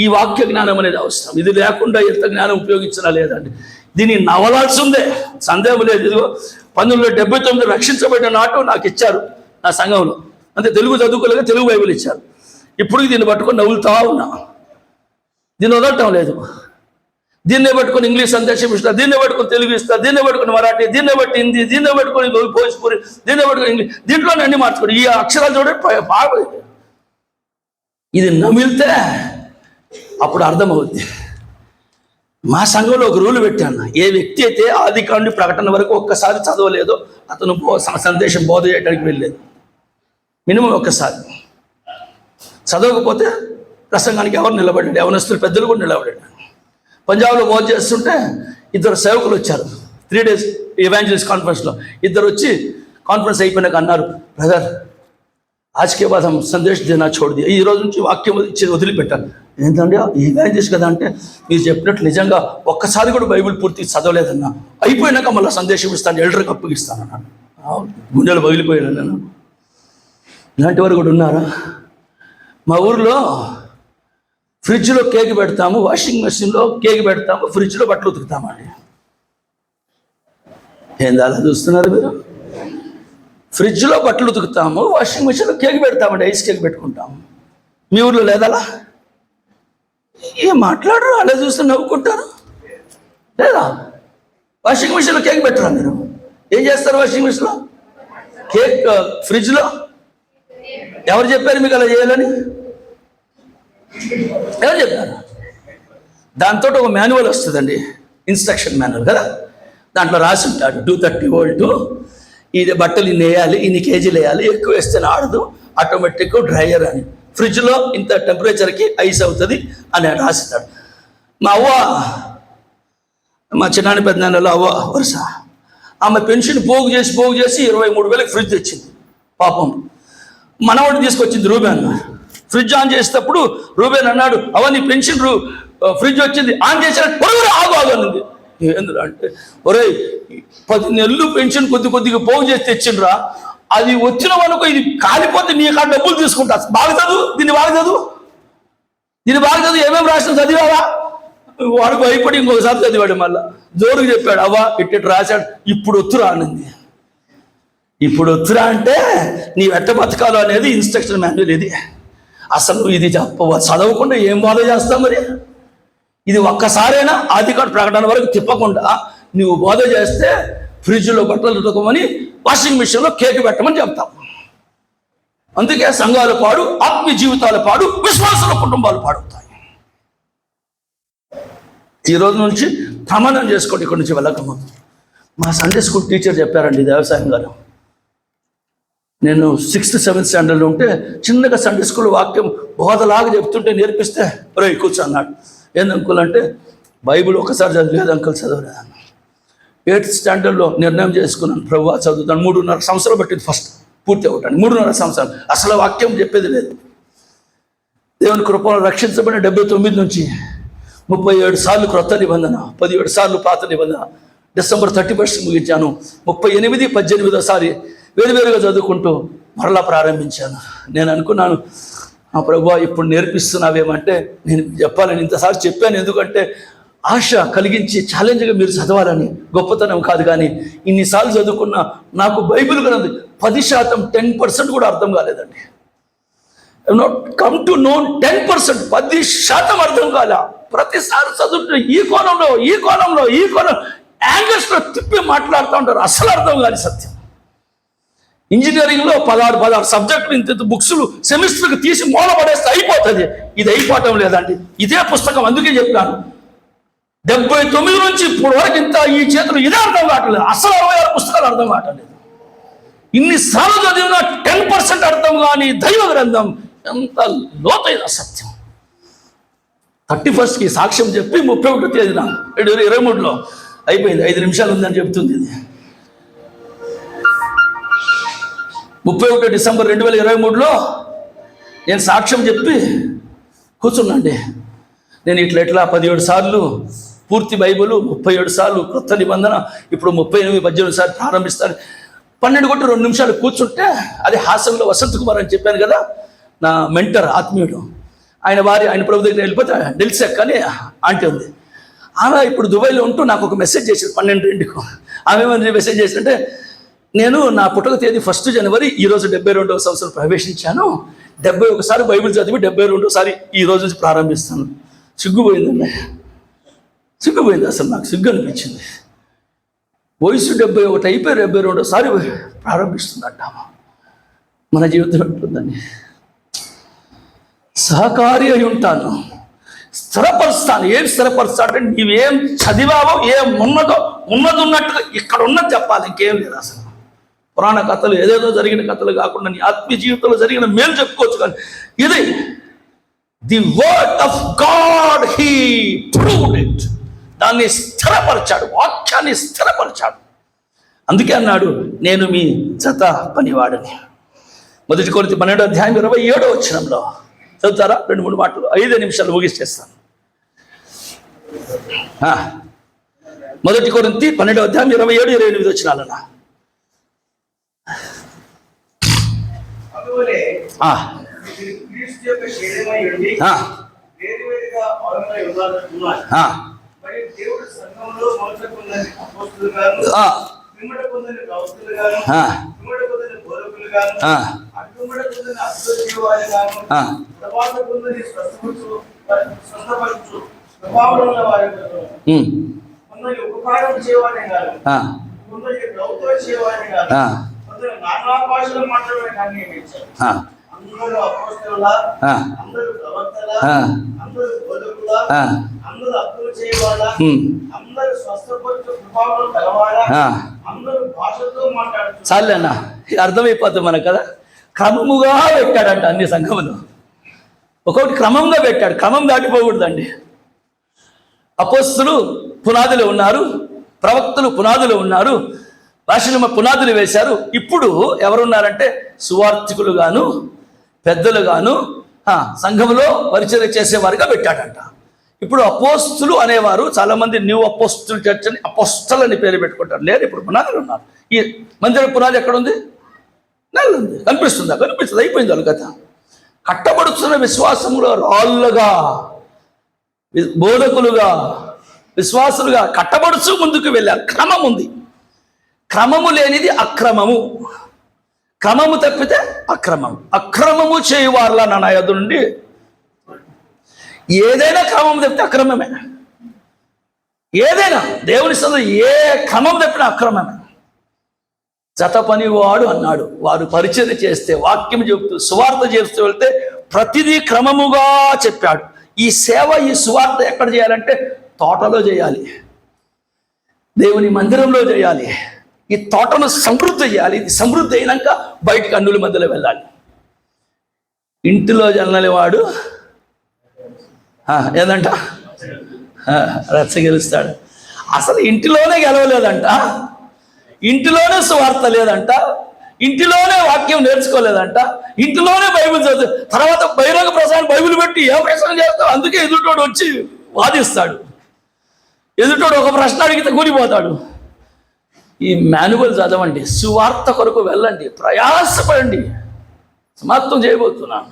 ఈ వాక్య జ్ఞానం అనేది అవసరం. ఇది లేకుండా ఎంత జ్ఞానం ఉపయోగించినా లేదండి. దీన్ని నవలాల్సిందే, సందేహం లేదు. ఇదిగో 1979 రక్షించబడిన నాటు నాకు ఇచ్చారు నా సంఘంలో. అంటే తెలుగు చదువుకోలేక తెలుగు బైబిల్ ఇచ్చారు. ఇప్పుడు దీన్ని పట్టుకొని నవ్వులుతా ఉన్నా, దీన్ని వదలటం లేదు. దీన్నే పట్టుకొని ఇంగ్లీష్ సందేశం ఇస్తా, దీన్నే పట్టుకొని తెలుగు ఇస్తా, దీన్నే పట్టుకొని మరాఠీ, దీన్నే బట్టి హిందీ, దీన్నే పట్టుకొని భోజ్పూరి, దీన్నే పట్టుకొని ఇంగ్లీష్, దీంట్లోనే అన్ని మార్చుకోండి. ఈ అక్షరాలు చూడండి బాగా, ఇది నమిలితే అప్పుడు అర్థమవుద్ది. మా సంఘంలో ఒక రూల్ పెట్టాను. ఏ వ్యక్తి అయితే ఆదికాండ ప్రకటన వరకు ఒక్కసారి చదవలేదో అతను సందేశం బోధ చేయడానికి వెళ్ళలేదు. మినిమం ఒక్కసారి చదవకపోతే ప్రసంగానికి ఎవరు నిలబడ్డాడు? యవనస్తులు పెద్దలు కూడా నిలబడ్డాడు. పంజాబ్లో బోధ చేస్తుంటే 2 సేవకులు వచ్చారు 3 days ఎవాంజలిస్ట్ కాన్ఫరెన్స్లో. 2 వచ్చి కాన్ఫరెన్స్ అయిపోయినాక అన్నారు, బ్రదర్ ఆజ్కే బాద్ హమ్ సందేశ్ దేనా చోడ్ దియా, ఈ రోజు నుంచి వాక్యం ఇచ్చి వదిలిపెట్టాను. ఏంటంటే ఎవాంజలిస్ట్ కదా అంటే, మీరు చెప్పినట్టు నిజంగా ఒక్కసారి కూడా బైబిల్ పూర్తి చదవలేదన్నా, అయిపోయినాక మళ్ళీ సందేశం ఇస్తాను, ఎల్డర్కి అప్పగిస్తాను అన్నాను. గుండెలు పగిలిపోయాను నేను. ఇలాంటి వారు కూడా ఉన్నారా? మా ఊర్లో ఫ్రిడ్జ్లో కేక్ పెడతాము, వాషింగ్ మెషిన్లో కేక్ పెడతాము, ఫ్రిడ్జ్లో బట్టలు ఉతుకుతామండి. ఏంది అలా చూస్తున్నారు మీరు? ఫ్రిడ్జ్లో బట్టలు ఉతుకుతాము, వాషింగ్ మెషిన్లో కేక్ పెడతామండి, ఐస్ కేక్ పెట్టుకుంటాము. మీ ఊర్లో లేదలా? ఏం మాట్లాడరు, అలా చూస్తే నవ్వుకుంటారు లేదా? వాషింగ్ మెషిన్లో కేక్ పెట్టరా మీరు? ఏం చేస్తారు వాషింగ్ మెషిన్లో? కేక్ ఫ్రిడ్జ్లో ఎవరు చెప్పారు మీకు అలా చేయాలని? ఎవరు చెప్పారు? దాంతో ఒక మాన్యువల్ వస్తుందండి, ఇన్స్ట్రక్షన్ మాన్యువల్ కదా. దాంట్లో రాసి ఉంటాడు 230 volt, ఇది బట్టలు ఇన్ని వేయాలి, ఇన్ని కేజీలు వేయాలి, ఎక్కువ వేస్తే ఆడదు, ఆటోమేటిక్ డ్రైయర్ అని, ఫ్రిడ్జ్లో ఇంత టెంపరేచర్కి ఐస్ అవుతుంది అని రాస్తాడు. మా అవ్వ, మా చిన్నాని పెద్దనాన్నలో అవ్వ వరుస, ఆమె పెన్షన్ పోగు చేసి 23,000 ఫ్రిడ్జ్ తెచ్చింది. పాపం మనవాడు తీసుకొచ్చింది రూబేన్. ఫ్రిడ్జ్ ఆన్ చేసేటప్పుడు రూబేన్ అన్నాడు, అవ్వ నీ పెన్షన్ ఫ్రిడ్జ్ వచ్చింది, ఆన్ చేసినట్టు ఆగు అన్నది. ఏంద్రా అంటే, ఒరే 10 నెలలు పెన్షన్ కొద్దిగా పోగు చేసి తెచ్చిండ్రా, అది వచ్చిన వరకు ఇది కాలిపోతే నీ కాడ డబ్బులు తీసుకుంటా. బాగా చదువు, దీన్ని బాగా చదువు, ఏమేమి రాసిన చదివావా? వాడు భయపడి ఇంకొకసారి చదివాడు, మళ్ళా జోరుకు చెప్పాడు, అవ్వ ఇట్టి రాశాడు, ఇప్పుడు ఒత్తురా అనింది. ఇప్పుడు ఒత్తురా అంటే నీ వెట్ట బతకాలు అనేది ఇన్స్ట్రక్షన్ మాన్యువల్. ఇది అసలు ఇది చదవకుండా ఏం బాధ చేస్తావు మరి? ఇది ఒక్కసారైనా ఆదికాండ ప్రకటన వరకు తిప్పకుండా నువ్వు బోధ చేస్తే ఫ్రిడ్జ్లో బట్టలు ఉతకమని, వాషింగ్ మిషన్లో కేక్ పెట్టమని చెప్తావు. అందుకే సంఘాలు పాడు, ఆత్మీయ జీవితాలు పాడు, విశ్వాసాల కుటుంబాలు పాడుతాయి. ఈ రోజు నుంచి ప్రమాణం చేసుకోండి, ఇక్కడి నుంచి వెళ్ళకముందు. మా సండే స్కూల్ టీచర్ చెప్పారండి, దేవసాయం గారు. నేను 6th 7th స్టాండర్డ్లో ఉంటే చిన్నగా సండే స్కూల్ వాక్యం బోధలాగా చెప్తుంటే నేర్పిస్తే రే కూర్చో అన్నాడు. ఏంది అంకుల్ అంటే, బైబిల్ ఒకసారి చదివేది అంకుల్, చదవలేదు అన్న. 8th స్టాండర్డ్లో నిర్ణయం చేసుకున్నాను, ప్రభువా చదువుతాను. 3.5 సంవత్సరాలు పట్టింది ఫస్ట్ పూర్తి అవ్వటానికి. 3.5 సంవత్సరాలు అసలు వాక్యం చెప్పేది లేదు. దేవుని కృపలో రక్షించబడిన 79 నుంచి 37 సార్లు క్రొత్త నిబంధన, 17 సార్లు పాత నిబంధన. December 31 ముగించాను. 38, 18 వేరువేరుగా చదువుకుంటూ మరలా ప్రారంభించాను. నేను అనుకున్నాను, ఆ ప్రభువా ఇప్పుడు నేర్పిస్తున్నావేమంటే, నేను చెప్పాలని ఇంతసారి చెప్పాను. ఎందుకంటే ఆశ కలిగించి ఛాలెంజ్గా మీరు చదవాలని, గొప్పతనం కాదు. కానీ ఇన్నిసార్లు చదువుకున్నా నాకు బైబిల్ కనుంది 10%, 10% కూడా అర్థం కాలేదండి. కమ్ టు నో 10%, 10% అర్థం కాలే. ప్రతిసారి చదువుతుంటే ఈ కోణంలో యాంగిల్స్లో తిప్పి మాట్లాడుతూ ఉంటారు, అసలు అర్థం కాని సత్యం. ఇంజనీరింగ్లో 16 సబ్జెక్టులు, ఇంత బుక్స్లు సెమిస్టర్కి తీసి మూలపడేస్తే అయిపోతుంది. ఇది అయిపోవటం లేదండి. ఇదే పుస్తకం, అందుకే చెప్పాను 79 నుంచి ఇప్పుడు వరకు ఇంత ఈ చేతులు ఇదే అర్థం కావట్లేదు. అసలు 66 పుస్తకాలు అర్థం కావట్లేదు. ఇన్నిసార్లు చదివినా 10% అర్థం కాని దైవ గ్రంథం ఎంత లోతైన సత్యం. 31st సాక్ష్యం చెప్పి 31వ తేదీన 2023లో అయిపోయింది. 5 నిమిషాలు ఉందని చెప్తుంది. ఇది 31 డిసెంబర్ 2023లో నేను సాక్ష్యం చెప్పి కూర్చున్నాండి. నేను ఇట్లా 17 సార్లు పూర్తి బైబిల్, 37 సార్లు కొత్త నిబంధన, ఇప్పుడు 38, 18 సార్లు ప్రారంభిస్తాను. 12 కొట్టి 2 నిమిషాలు కూర్చుంటే, అది హాసంలో వసంత్ కుమార్ అని చెప్పాను కదా, నా మెంటర్ ఆత్మీయుడు. ఆయన భార్య, ఆయన ప్రభు దగ్గర వెళ్ళిపోతే డెల్సెక్ అని ఆంటీ ఉంది. ఆమె ఇప్పుడు దుబాయ్లో ఉంటూ నాకు ఒక మెసేజ్ చేసింది 12 ఆమె ఏమని మెసేజ్ చేసిందంటే, నేను నా పుట్టక తేదీ 1 జనవరి, ఈరోజు 72వ సంవత్సరం ప్రవేశించాను. 71 సారి బైబిల్ చదివి 72వ సారి ఈ రోజు నుంచి ప్రారంభిస్తాను. సిగ్గుపోయిందండి, సిగ్గుపోయింది. అసలు నాకు సిగ్గు అనిపించింది. వయసు 71 అయిపోయి 72వ సారి ప్రారంభిస్తుందంట. మన జీవితం ఉంటుందండి. సహకారి అయి ఉంటాను, స్థిరపరుస్తాను. ఏం స్థిరపరుస్తాడంటే, నీవేం చదివావో, ఏం ఉన్నదో ఉన్నట్టుగా ఇక్కడ ఉన్నది చెప్పాలి, ఇంకేం లేదు. అసలు పురాణ కథలు, ఏదేదో జరిగిన కథలు కాకుండా నీ ఆత్మీయ జీవితంలో జరిగిన మేలు చెప్పుకోవచ్చు. కానీ ఇది the word of God, he proved it. దాన్ని స్థిరపరిచాడు, వాక్యాన్ని స్థిరపరిచాడు. అందుకే అన్నాడు, నేను మీ జత పనివాడని. 1 కొరింథీ 12:27 చదువుతారా? 2-3 మాటలు, 5 నిమిషాలు ముగిస్తేస్తాను. 1 కొరింథీ 12:27-28 చాలేనా? అర్థమైపోతుంది మనకు కదా. క్రమముగా పెట్టాడంట అన్ని సంఘములు, ఒక్కొక్కటి క్రమంగా పెట్టాడు. క్రమం దాటిపోకూడదండి. అపోస్తులు పునాదులు ఉన్నారు, ప్రవక్తలు పునాదులు ఉన్నారు, భాషలు పునాదులు వేశారు. ఇప్పుడు ఎవరున్నారంటే సువార్థికులు గాను, పెద్దలు గాను, సంఘములో పరిచయం చేసేవారుగా పెట్టాడంట. ఇప్పుడు అపోస్తులు అనేవారు చాలా మంది న్యూ అపోస్తుల్ చర్చ్ అని అపోస్తల్ అని పేరు పెట్టుకుంటారు. లేదు, ఇప్పుడు పునాదులు ఉన్నారు. ఈ మందిర పునాది ఎక్కడుంది? నెల ఉంది. కనిపిస్తుందా? కనిపిస్తుంది. అయిపోయింది వాళ్ళ కథ. కట్టబడుతున్న విశ్వాసములో రాళ్ళుగా బోధకులుగా, విశ్వాసులుగా కట్టబడుచు ముందుకు వెళ్ళారు. క్రమం ఉంది. క్రమము లేనిది అక్రమము, క్రమము తప్పితే అక్రమము. అక్రమము చేయువారులా నా యొద్ద నుండి. ఏదైనా క్రమం తప్పితే అక్రమమే. ఏదైనా దేవుని సందు ఏ క్రమం తప్పినా అక్రమమే. జత పనివాడు అన్నాడు. వారు పరిచర్య చేస్తే, వాక్యం చెబుతూ, సువార్త చేస్తూ వెళ్తే ప్రతిదీ క్రమముగా చెప్పాడు. ఈ సేవ, ఈ సువార్త ఎక్కడ చేయాలంటే తోటలో చేయాలి, దేవుని మందిరంలో చేయాలి. ఈ తోటను సమృద్ధి చేయాలి. ఇది సమృద్ధి అయినాక బయటికి అన్నుల మధ్యలో వెళ్ళాలి. ఇంటిలో జల్లని వాడు ఏదంట రచ్చ గెలుస్తాడు. అసలు ఇంటిలోనే గెలవలేదంట, ఇంటిలోనే సువార్త లేదంట, ఇంటిలోనే వాక్యం నేర్చుకోలేదంట, ఇంటిలోనే బైబిల్ చదువు. తర్వాత బహిరంగ ప్రసాదం బైబిల్ పెట్టి ఏ ప్రశ్న చేస్తావు? అందుకే ఎదుటోడు వచ్చి వాదిస్తాడు. ఎదుటోడు ఒక ప్రశ్న అడిగితే కూలిపోతాడు. ఈ మాన్యువల్ చదవండి, సువార్త కొరకు వెళ్ళండి, ప్రయాసపడండి. సమాప్తం చేయబోతున్నాను.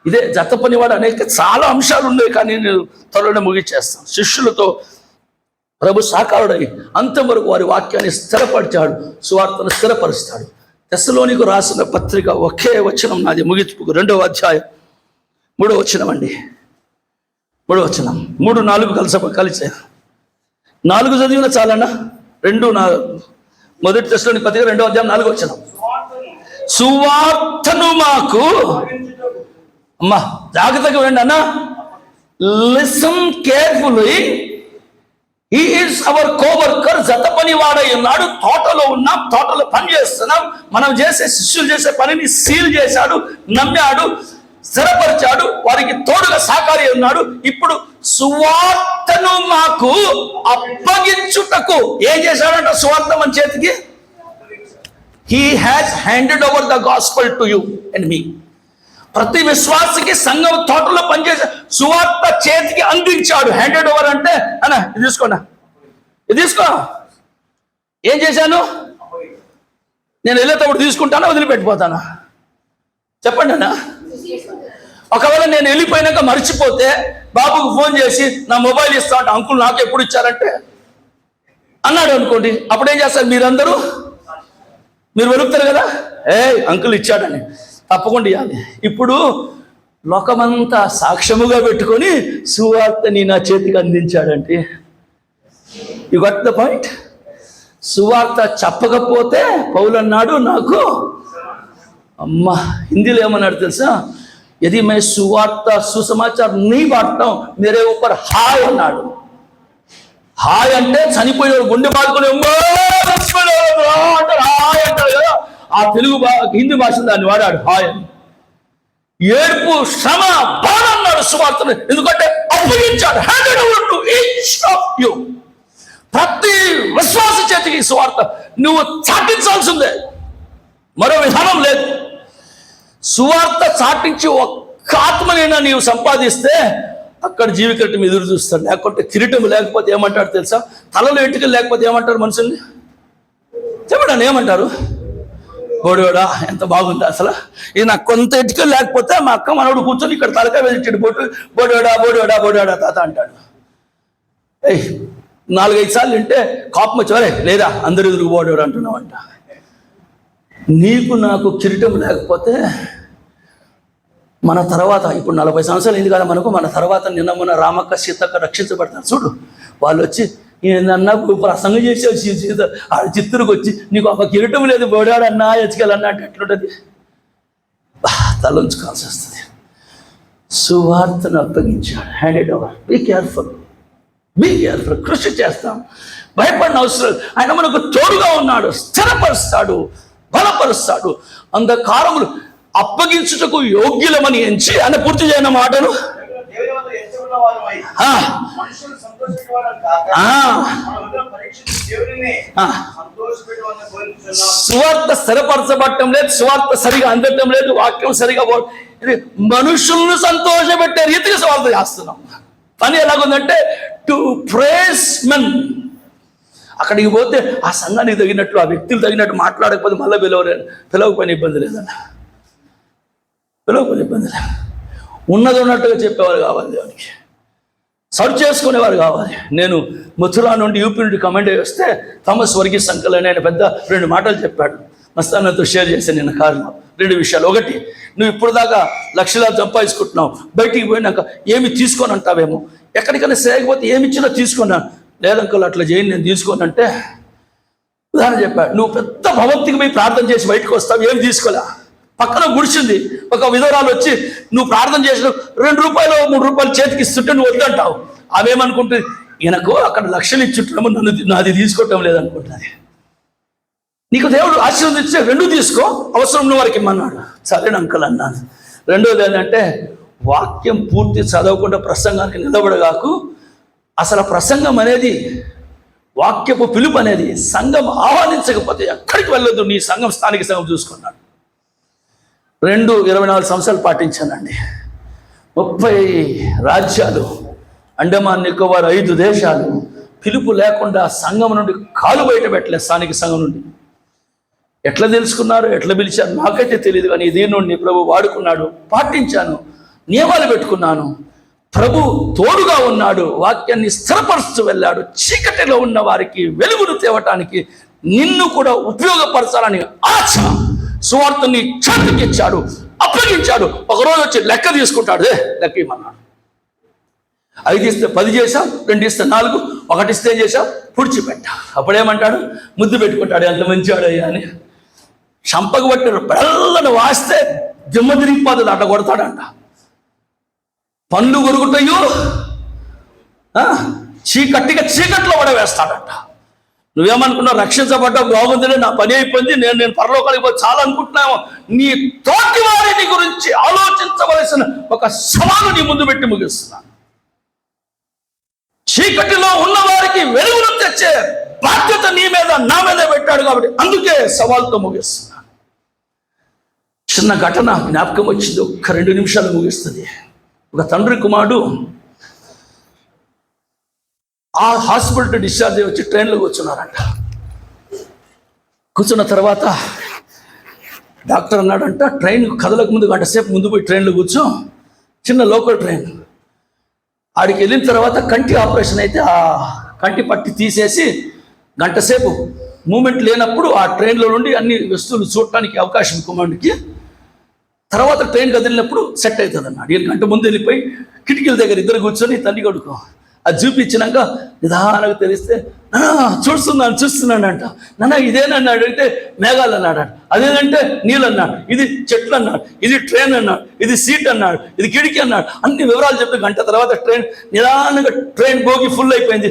ఇదే జత పనివాడు. అనేక చాలా అంశాలు ఉన్నాయి, కానీ నేను త్వరలో ముగిచేస్తాను. శిష్యులతో ప్రభు సాకారుడై అంతం వరకు వారి వాక్యాన్ని స్థిరపరిచాడు, సువార్తను స్థిరపరుస్తాడు. తెస్సలోనికు రాసిన పత్రిక ఒకే వచనం నాది, ముగించుకు 2వ అధ్యాయం 3వ వచనం అండి. 3వ వచనం, 3, 4 కలిసే 4 చదివిన చాలన్నా. 2, 4 మొదటి తెస్సలోనికు పత్రిక 2వ అధ్యాయం 4వ వచనం. సువార్తను మాకు, అమ్మా జాగ్రత్తగా వినండి అన్న, listen carefully. He is our co-worker. జత పని వాడై ఉన్నాడు. తోటలో ఉన్నాం, తోటలో పని చేస్తున్నాం. మనం చేసే, శిష్యులు చేసే పనిని సీల్ చేశాడు, నమ్మాడు, స్థిరపరిచాడు, వారికి తోడుగా సాకారి ఉన్నాడు. ఇప్పుడు సువార్తను మాకు అప్పగించుటకు ఏం చేశాడంట? సువార్త మన చేతికి. He has handed over the gospel to you and me. ప్రతి విశ్వాసికి సంఘం తోటలో పనిచేసే సువార్త చేతికి అందించాడు. హ్యాండెడ్ ఓవర్ అంటే అన్న ఇది తీసుకోండి, ఇది తీసుకో. ఏం చేశాను? నేను వెళ్ళేటప్పుడు తీసుకుంటానా, వదిలిపెట్టిపోతానా? చెప్పండి అన్న. ఒకవేళ నేను వెళ్ళిపోయినాక మర్చిపోతే బాబుకు ఫోన్ చేసి నా మొబైల్ ఇస్తా అంటే, అంకుల్ నాకు ఎప్పుడు ఇచ్చారంటే అన్నాడు అనుకోండి, అప్పుడేం చేస్తారు? మీరందరూ మీరు వెలుగుతారు కదా, అంకుల్ ఇచ్చాడని. తప్పకుండా ఇవ్వాలి. ఇప్పుడు లోకమంతా సాక్ష్యముగా పెట్టుకొని సువార్తని నా చేతికి అందించాడంటే, యు గట్ ద పాయింట్. సువార్త చెప్పకపోతే పౌలు అన్నాడు నాకు, అమ్మ హిందీలో ఏమన్నాడు తెలుసా? యది మే సువార్త సుసమాచారం నీ బాటం మేరే ఊపర్ హాయ్ అన్నాడు. హాయ్ అంటే చనిపోయిన గుండె బాదుకుని అంటారు, హాయ్ అంటారు కదా. ఆ తెలుగు హిందీ భాషలో దాన్ని వాడాడు, హాయ్ అని. ఏడుపు, శ్రమ, బాధ అన్నాడు సువార్తను. ఎందుకంటే అప్పగించాడు. Handed over to each of you. ప్రతి విశ్వాస చేతికి సువార్త నువ్వు చాటించాల్సిందే, మరో విధానం లేదు. సువార్త చాటించి ఒక్క ఆత్మనైనా నీవు సంపాదిస్తే అక్కడ జీవికట్టం ఎదురు చూస్తాడు. లేకుంటే కిరీటం లేకపోతే ఏమంటాడు తెలుసా? తలలో ఎంటికలు లేకపోతే ఏమంటారు మనుషుల్ని? చెప్పండి ఏమంటారు? బోడివాడా ఎంత బాగుంది అసలు, ఇది నాకు కొంత ఎంటికలు లేకపోతే మా అక్క మనోడు కూర్చొని ఇక్కడ తలకాయ వెళ్ళిచ్చాడు, బోడివాడా బోడివాడా బోడివాడా తాత అంటాడు. 4-5 సార్లు వింటే కోపం వచ్చి, లేదా అందరు ఎదురు బోడివాడు అంటున్నావు అంట. నీకు నాకు కిరీటం లేకపోతే మన తర్వాత, ఇప్పుడు 40 సంవత్సరాలు అయింది కదా మనకు, మన తర్వాత నిన్న మొన్న రామక్క సీతక్క రక్షించబడతారు చూడు. వాళ్ళు వచ్చి ఏందన్నా ప్రసంగం చేసావు సీత, ఆ చిత్తూరుకు వచ్చి నీకు ఒక కిరీటం లేదు, బోడాడన్నా ఎచ్చుకెళ్ళన్నా అంటే ఎట్లుంటుంది? తలంచుకోవాల్సి వస్తుంది. సువార్తను అప్పగించాడు, handed over. Be careful, be careful. కృషి చేస్తాం, భయపడిన అవసరం. ఆయన మనకు తోడుగా ఉన్నాడు, స్థిరపరుస్తాడు, బలపరుస్తాడు. అంధకారములు అప్పగించుటకు యోగ్యులమని ఎంచి ఆయన పూర్తి చేయన మాటను సువార్త స్థిరపరచబడటం లేదు, సువార్త సరిగా అందటం లేదు, వాక్యం సరిగా ఇది మనుషులను సంతోషపెట్టే రీతిగా సువార్త చేస్తున్నాం. పని ఎలాగుందంటే టు ప్రేస్ మెన్. అక్కడికి పోతే ఆ సంఘానికి తగినట్లు, ఆ వ్యక్తులు తగినట్టు మాట్లాడకపోతే మళ్ళీ పిలవకపోయిన ఇబ్బంది లేదన్న, పిలవకపోయిన ఇబ్బంది లేదు. ఉన్నది ఉన్నట్టుగా చెప్పేవారు కావాలి దేవునికి. సర్వ్ చేసుకునేవారు కావాలి. నేను మథురా నుండి యూపీ నుండి కమెంట్ వస్తే థామస్ వర్గీస్ అంకుల్ అని ఆయన పెద్ద 2 మాటలు చెప్పాడు. మస్తానంతో షేర్ చేశాను నేను కారులో. 2 విషయాలు. ఒకటి, నువ్వు ఇప్పుడు దాకా లక్షలాలు సంపాదించుకుంటున్నావు, బయటికి పోయినాక ఏమి తీసుకొని అంటావేమో, ఎక్కడికైనా సేయకపోతే ఏమి ఇచ్చినా తీసుకున్నాను. లేదంకుల్ అట్లా చేయని, నేను తీసుకోనంటే ఉదాహరణ చెప్పాడు. నువ్వు పెద్ద భవంతికి పోయి ప్రార్థన చేసి బయటకు వస్తావు, ఏమి తీసుకోలే. పక్కన గుడిచింది ఒక విధవరాలు వచ్చి నువ్వు ప్రార్థన చేసిన 2 రూపాయలు 3 రూపాయలు చేతికి ఇస్తుంటే నువ్వు వద్దంటావు. ఆమెమనుకుంటుంది, ఈయనకు అక్కడ లక్షలు ఇచ్చుంటాము, నాది తీసుకోవటం లేదనుకుంటుంది. నీకు దేవుడు ఆశీర్వదించే 2 తీసుకో, అవసరం ఉన్న వారికి ఇమ్మన్నాడు. సరేనా అంకుల్ అన్నాను. రెండోది ఏంటంటే, వాక్యం పూర్తి చదవకుండా ప్రసంగానికి నిలబడగాకు. అసలు ప్రసంగం అనేది, వాక్యపు పిలుపు అనేది సంఘం ఆహ్వానించకపోతే ఎక్కడికి వెళ్ళొద్దు. నీ సంఘం స్థానిక సంఘం చూసుకున్నాడు. 24 సంవత్సరాలు పాటించానండి. 30 రాజ్యాలు, అండమాన్ నికోబార్ 5 దేశాలు, పిలుపు లేకుండా సంఘం నుండి కాలు బయట పెట్టలేదు. స్థానిక సంఘం నుండి ఎట్లా తెలుసుకున్నారు, ఎట్లా పిలిచారు నాకైతే తెలియదు. కానీ దీని నుండి ప్రభు వాడుకున్నాడు, పాటించాను, నియమాలు పెట్టుకున్నాను. ప్రభు తోడుగా ఉన్నాడు, వాక్యాన్ని స్థిరపరుస్తూ వెళ్ళాడు. చీకటిలో ఉన్న వారికి వెలుగును తేవటానికి నిన్ను కూడా ఉపయోగపరచాలని ఆశ సువార్తని చేతికి ఇచ్చాడు, అప్పగించాడు. ఒకరోజు వచ్చి లెక్క తీసుకుంటాడు. లెక్క ఇమ్మన్నాడు. 5 ఇస్తే 10 చేశాం, 2 ఇస్తే 4, 1 ఇస్తే ఏం చేశాం, పుడిచిపెట్టా. అప్పుడేమంటాడు, ముద్దు పెట్టుకుంటాడు, ఎంత మంచివాడయ్యా అని. చంపకు బట్టి బెల్లను వాస్తే దిమ్మ తిరిగిపోతుంది, అట్ట కొడతాడంట. పండ్లు కొరుకుతాయో చీకట్లో పడవేస్తాడంట. నువ్వేమనుకున్నావు, రక్షించబడ్డా బాగుందిలే, నా పని అయిపోయింది, నేను పరలోకానికి పోయి చాలా అనుకుంటున్నావు. నీ తోటి వారిని గురించి ఆలోచించవలసిన ఒక సవాలు నీ ముందు పెట్టి ముగిస్తున్నాను. చీకటిలో ఉన్న వారికి వెలుగును తెచ్చే బాధ్యత నీ మీద నా మీద పెట్టాడు కాబట్టి అందుకే సవాల్తో ముగిస్తున్నాను. చిన్న ఘటన జ్ఞాపకం వచ్చింది, ఒక్క 2 నిమిషాలు ముగిస్తుంది. ఒక తండ్రి కుమారుడు ఆ హాస్పిటల్ డిశ్చార్జ్ అయ్యి వచ్చి ట్రైన్లో కూర్చున్నారంట. కూర్చున్న తర్వాత డాక్టర్ అన్నాడంట, ట్రైన్ కదలకు ముందు 1 గంట సేపు ముందు పోయి ట్రైన్లో కూర్చో, చిన్న లోకల్ ట్రైన్. ఆడికి వెళ్ళిన తర్వాత కంటి ఆపరేషన్ అయితే ఆ కంటి పట్టి తీసేసి 1 గంట సేపు మూమెంట్ లేనప్పుడు ఆ ట్రైన్లో నుండి అన్ని వస్తువులు చూడటానికి అవకాశం కుమారుడికి. తర్వాత ట్రైన్ కదిలినప్పుడు సెట్ అవుతుంది అన్నాడు. 1 గంట ముందు వెళ్ళిపోయి కిటికీల దగ్గర 2 కూర్చొని తల్లి కొడుకు అది చూపించినాక నిదానంగా తెలిస్తే, చూస్తున్నాను అంట. నాన్న ఇదేనన్నా అడిగితే మేఘాలు అన్నాడు. అదేనంటే నీళ్ళు అన్నాడు, ఇది చెట్లు అన్నాడు, ఇది ట్రైన్ అన్నాడు, ఇది సీట్ అన్నాడు, ఇది కిటికీ అన్నాడు. అన్ని వివరాలు చెప్తే 1 గంట తర్వాత ట్రైన్ నిదానంగా ట్రైన్ బోగి ఫుల్ అయిపోయింది.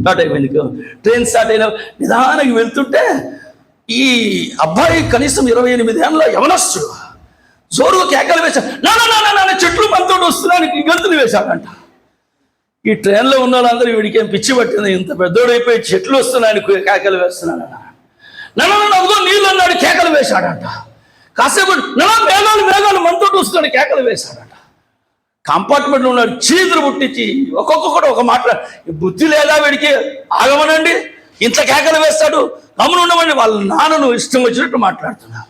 స్టార్ట్ అయిపోయింది. ట్రైన్ స్టార్ట్ అయిన నిదానంగా వెళ్తుంటే ఈ అబ్బాయి కనీసం 28 ఏళ్ళ యవనస్తుడు జోరుగా కేకలు వేశాడు. నాన్న చెట్లు మనతో వస్తున్నానికి గంతులు వేశాడంట. ఈ ట్రైన్లో ఉన్న వాళ్ళందరూ వీడికి ఏం పిచ్చి పట్టింది, ఇంత పెద్దోడైపోయి చెట్లు వస్తున్నాయని కేకలు వేస్తున్నాడు. అదిగో నీళ్ళు అన్నాడు, కేకలు వేశాడంట. కాసేపు మేఘాలు మనతో వస్తున్నాడు, కేకలు వేశాడంట. కంపార్ట్మెంట్లో ఉన్నాడు, చీదురు పుట్టించి ఒక్కొక్కడు ఒక మాట, బుద్ధి లేదా వీడికి, ఆగమనండి, ఇంత కేకలు వేస్తాడు, గమనుండమని వాళ్ళ నాన్నను ఇష్టం వచ్చినట్టు మాట్లాడుతున్నాడు.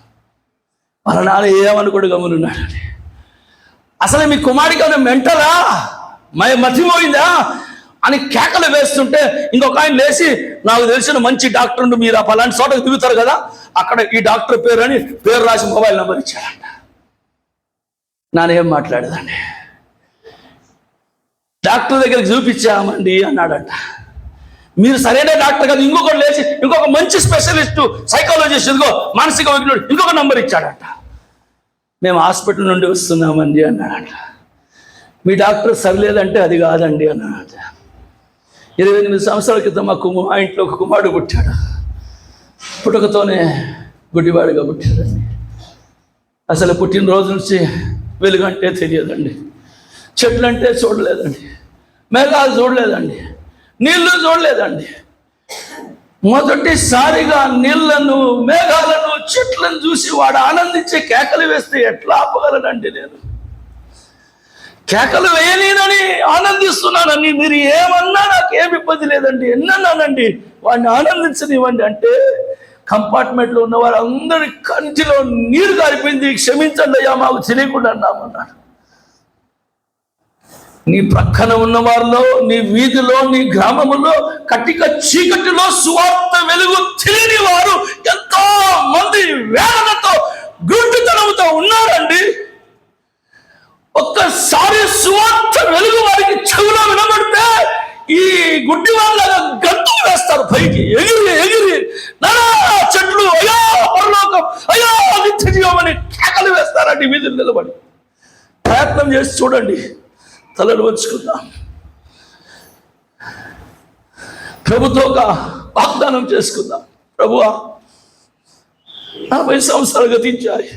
వాళ్ళ నాన్న ఏమనుకోడు, గమనున్నాడని. అసలు మీ కుమారుడికి ఏమైనా మెంటలా, మతిపోయిందా అని కేకలు వేస్తుంటే ఇంకొక ఆయన లేచి, నాకు తెలిసిన మంచి డాక్టర్ ఉండి, మీరు ఆ పలాంటి చోటకు దిగుతారు కదా, అక్కడ ఈ డాక్టర్ పేరు అని పేరు రాసి మొబైల్ నెంబర్ ఇచ్చాడంట. నానేం మాట్లాడేదండి, డాక్టర్ దగ్గరికి చూపించామండి అన్నాడంట. మీరు సరైన డాక్టర్ కదా, ఇంకొకటి లేచి ఇంకొక మంచి స్పెషలిస్టు సైకాలజిస్ట్, ఇదిగో మానసిక వైద్యుడు, ఇంకొక నంబర్ ఇచ్చాడంట. మేము హాస్పిటల్ నుండి వస్తున్నామండి అన్నాడంట. మీ డాక్టర్ సరిలేదంటే అది కాదండి అన్నాడంట. 28 సంవత్సరాల క్రితం మా ఇంట్లో ఒక కుమారుడు పుట్టాడు. పుట్టుకతోనే గుడ్డివాడిగా పుట్టాడండి. అసలు పుట్టినరోజు నుంచి వెలుగంటే తెలియదండి, చెట్లు అంటే చూడలేదండి, మేఘాలు చూడలేదండి, నీళ్లు చూడలేదండి. మొదటిసారిగా నీళ్లను, మేఘాలను, చెట్లను చూసి వాడు ఆనందించే కేకలు వేస్తే ఎట్లా ఆపగలనండి? నేను కేకలు వేయలేనని ఆనందిస్తున్నానని మీరు ఏమన్నా నాకేం ఇబ్బంది లేదండి, ఎన్నన్నానండి, వాడిని ఆనందించనివ్వండి అంటే కంపార్ట్మెంట్లో ఉన్న వారందరి కంటిలో నీరు కారిపోయింది. క్షమించండి అయ్యా, మాకు తెలియకుండా అన్నామన్నాడు. నీ ప్రక్కన ఉన్న వారిలో, నీ వీధిలో, నీ గ్రామములో, కటిక చీకటిలో సువార్త వెలుగు తెలియని వారు ఎంతో మంది వేదనతో, గుడ్డితనంతో ఉన్నారండి. ఒక్కసారి సువార్త వెలుగు వారికి చెవులో వినబడితే ఈ గుడ్డి వాళ్ళగా గంతులు వేస్తారు పైకి, ఎగిరి ఎగిరి నానా చెట్లు, అయ్యో పరలోకం, అయ్యో నిత్య జీవం అని కేకలు వేస్తారండి వీధులు నిలబడి. ప్రయత్నం చేసి చూడండి, తలలు వంచుకుందాం. ప్రభుతో ఒక వాగ్దానం చేసుకుందాం. ప్రభువా, 40 సంవత్సరాలు గతించాయి,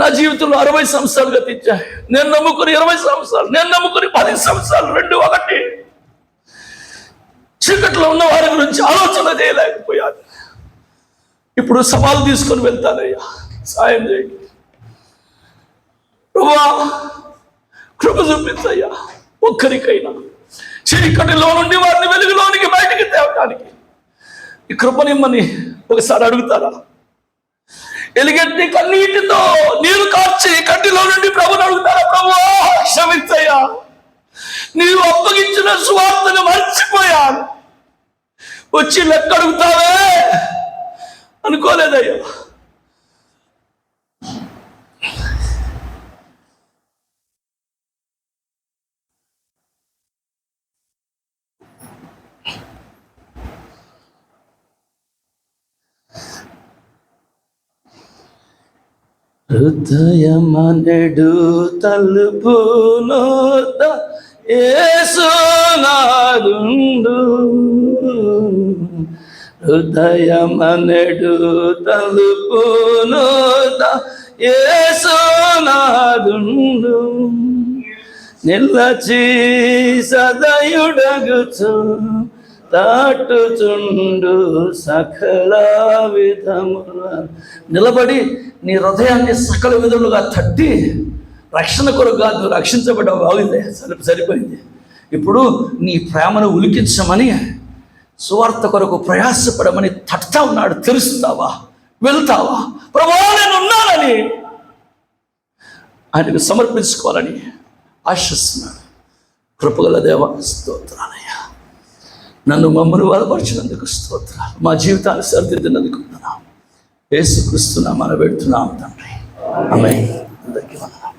నా జీవితంలో 60 సంవత్సరాలు గతించాయి, నేను నమ్ముకుని 20 సంవత్సరాలు, నేను నమ్ముకుని 10 సంవత్సరాలు, 2 1. చీకట్లో ఉన్న వారి గురించి ఆలోచన చేయలేకపోయాను. ఇప్పుడు సవాలు తీసుకొని వెళ్తానయ్యా, సాయం చేయండి ప్రభువా, కృప చూపించయ్యా. ఒక్కరికైనా చీకటిలో నుండి వారిని వెలుగులోనికి బయటికి తేవడానికి ఈ కృపనిమ్మని ఒకసారి అడుగుతారా? ఎలుగెత్తి కన్నీటితో నీరు కార్చి కంటిలో నుండి ప్రభుని అడుగుతారా? ప్రభువా, క్షమించయ్యా, నీవు అప్పగించిన సువార్తను మర్చిపోయాను, వచ్చి లెక్క అడుగుతావే అనుకోలేదయ్యా. హృదయమనెడు తలుపు నోత యేసునాదుండు, హృదయమనెడు తలుపు నోత యేసునాదుండు, నిలచి సదయుడగుచు దాటుచుండు సకల విధముల. నిలబడి నీ హృదయాన్ని సకల విధములుగా తట్టి, రక్షణ కొరకు కాదు, రక్షించబడ్డావు, బాగుంది, సరిపోయింది. ఇప్పుడు నీ ప్రేమను ఉలికించమని, సువార్త కొరకు ప్రయాసపడమని తట్టుతా ఉన్నాడు. తెలుస్తావా? వెళ్తావా? ప్రభువా, నేను ఉన్నానని ఆయనకు సమర్పించుకోవాలని ఆశిస్తున్నాడు. కృపగల దేవా, స్తోత్రాలయ్యా. నన్ను మమ్మల్ని బలపరిచినందుకు స్తోత్రాలు. మా జీవితాన్ని సరిదిద్దినందుకు యేసుక్రీస్తు నామమున పెడుతున్నాము తండ్రి. ఆమేన్. అందరికీ వందనాలు.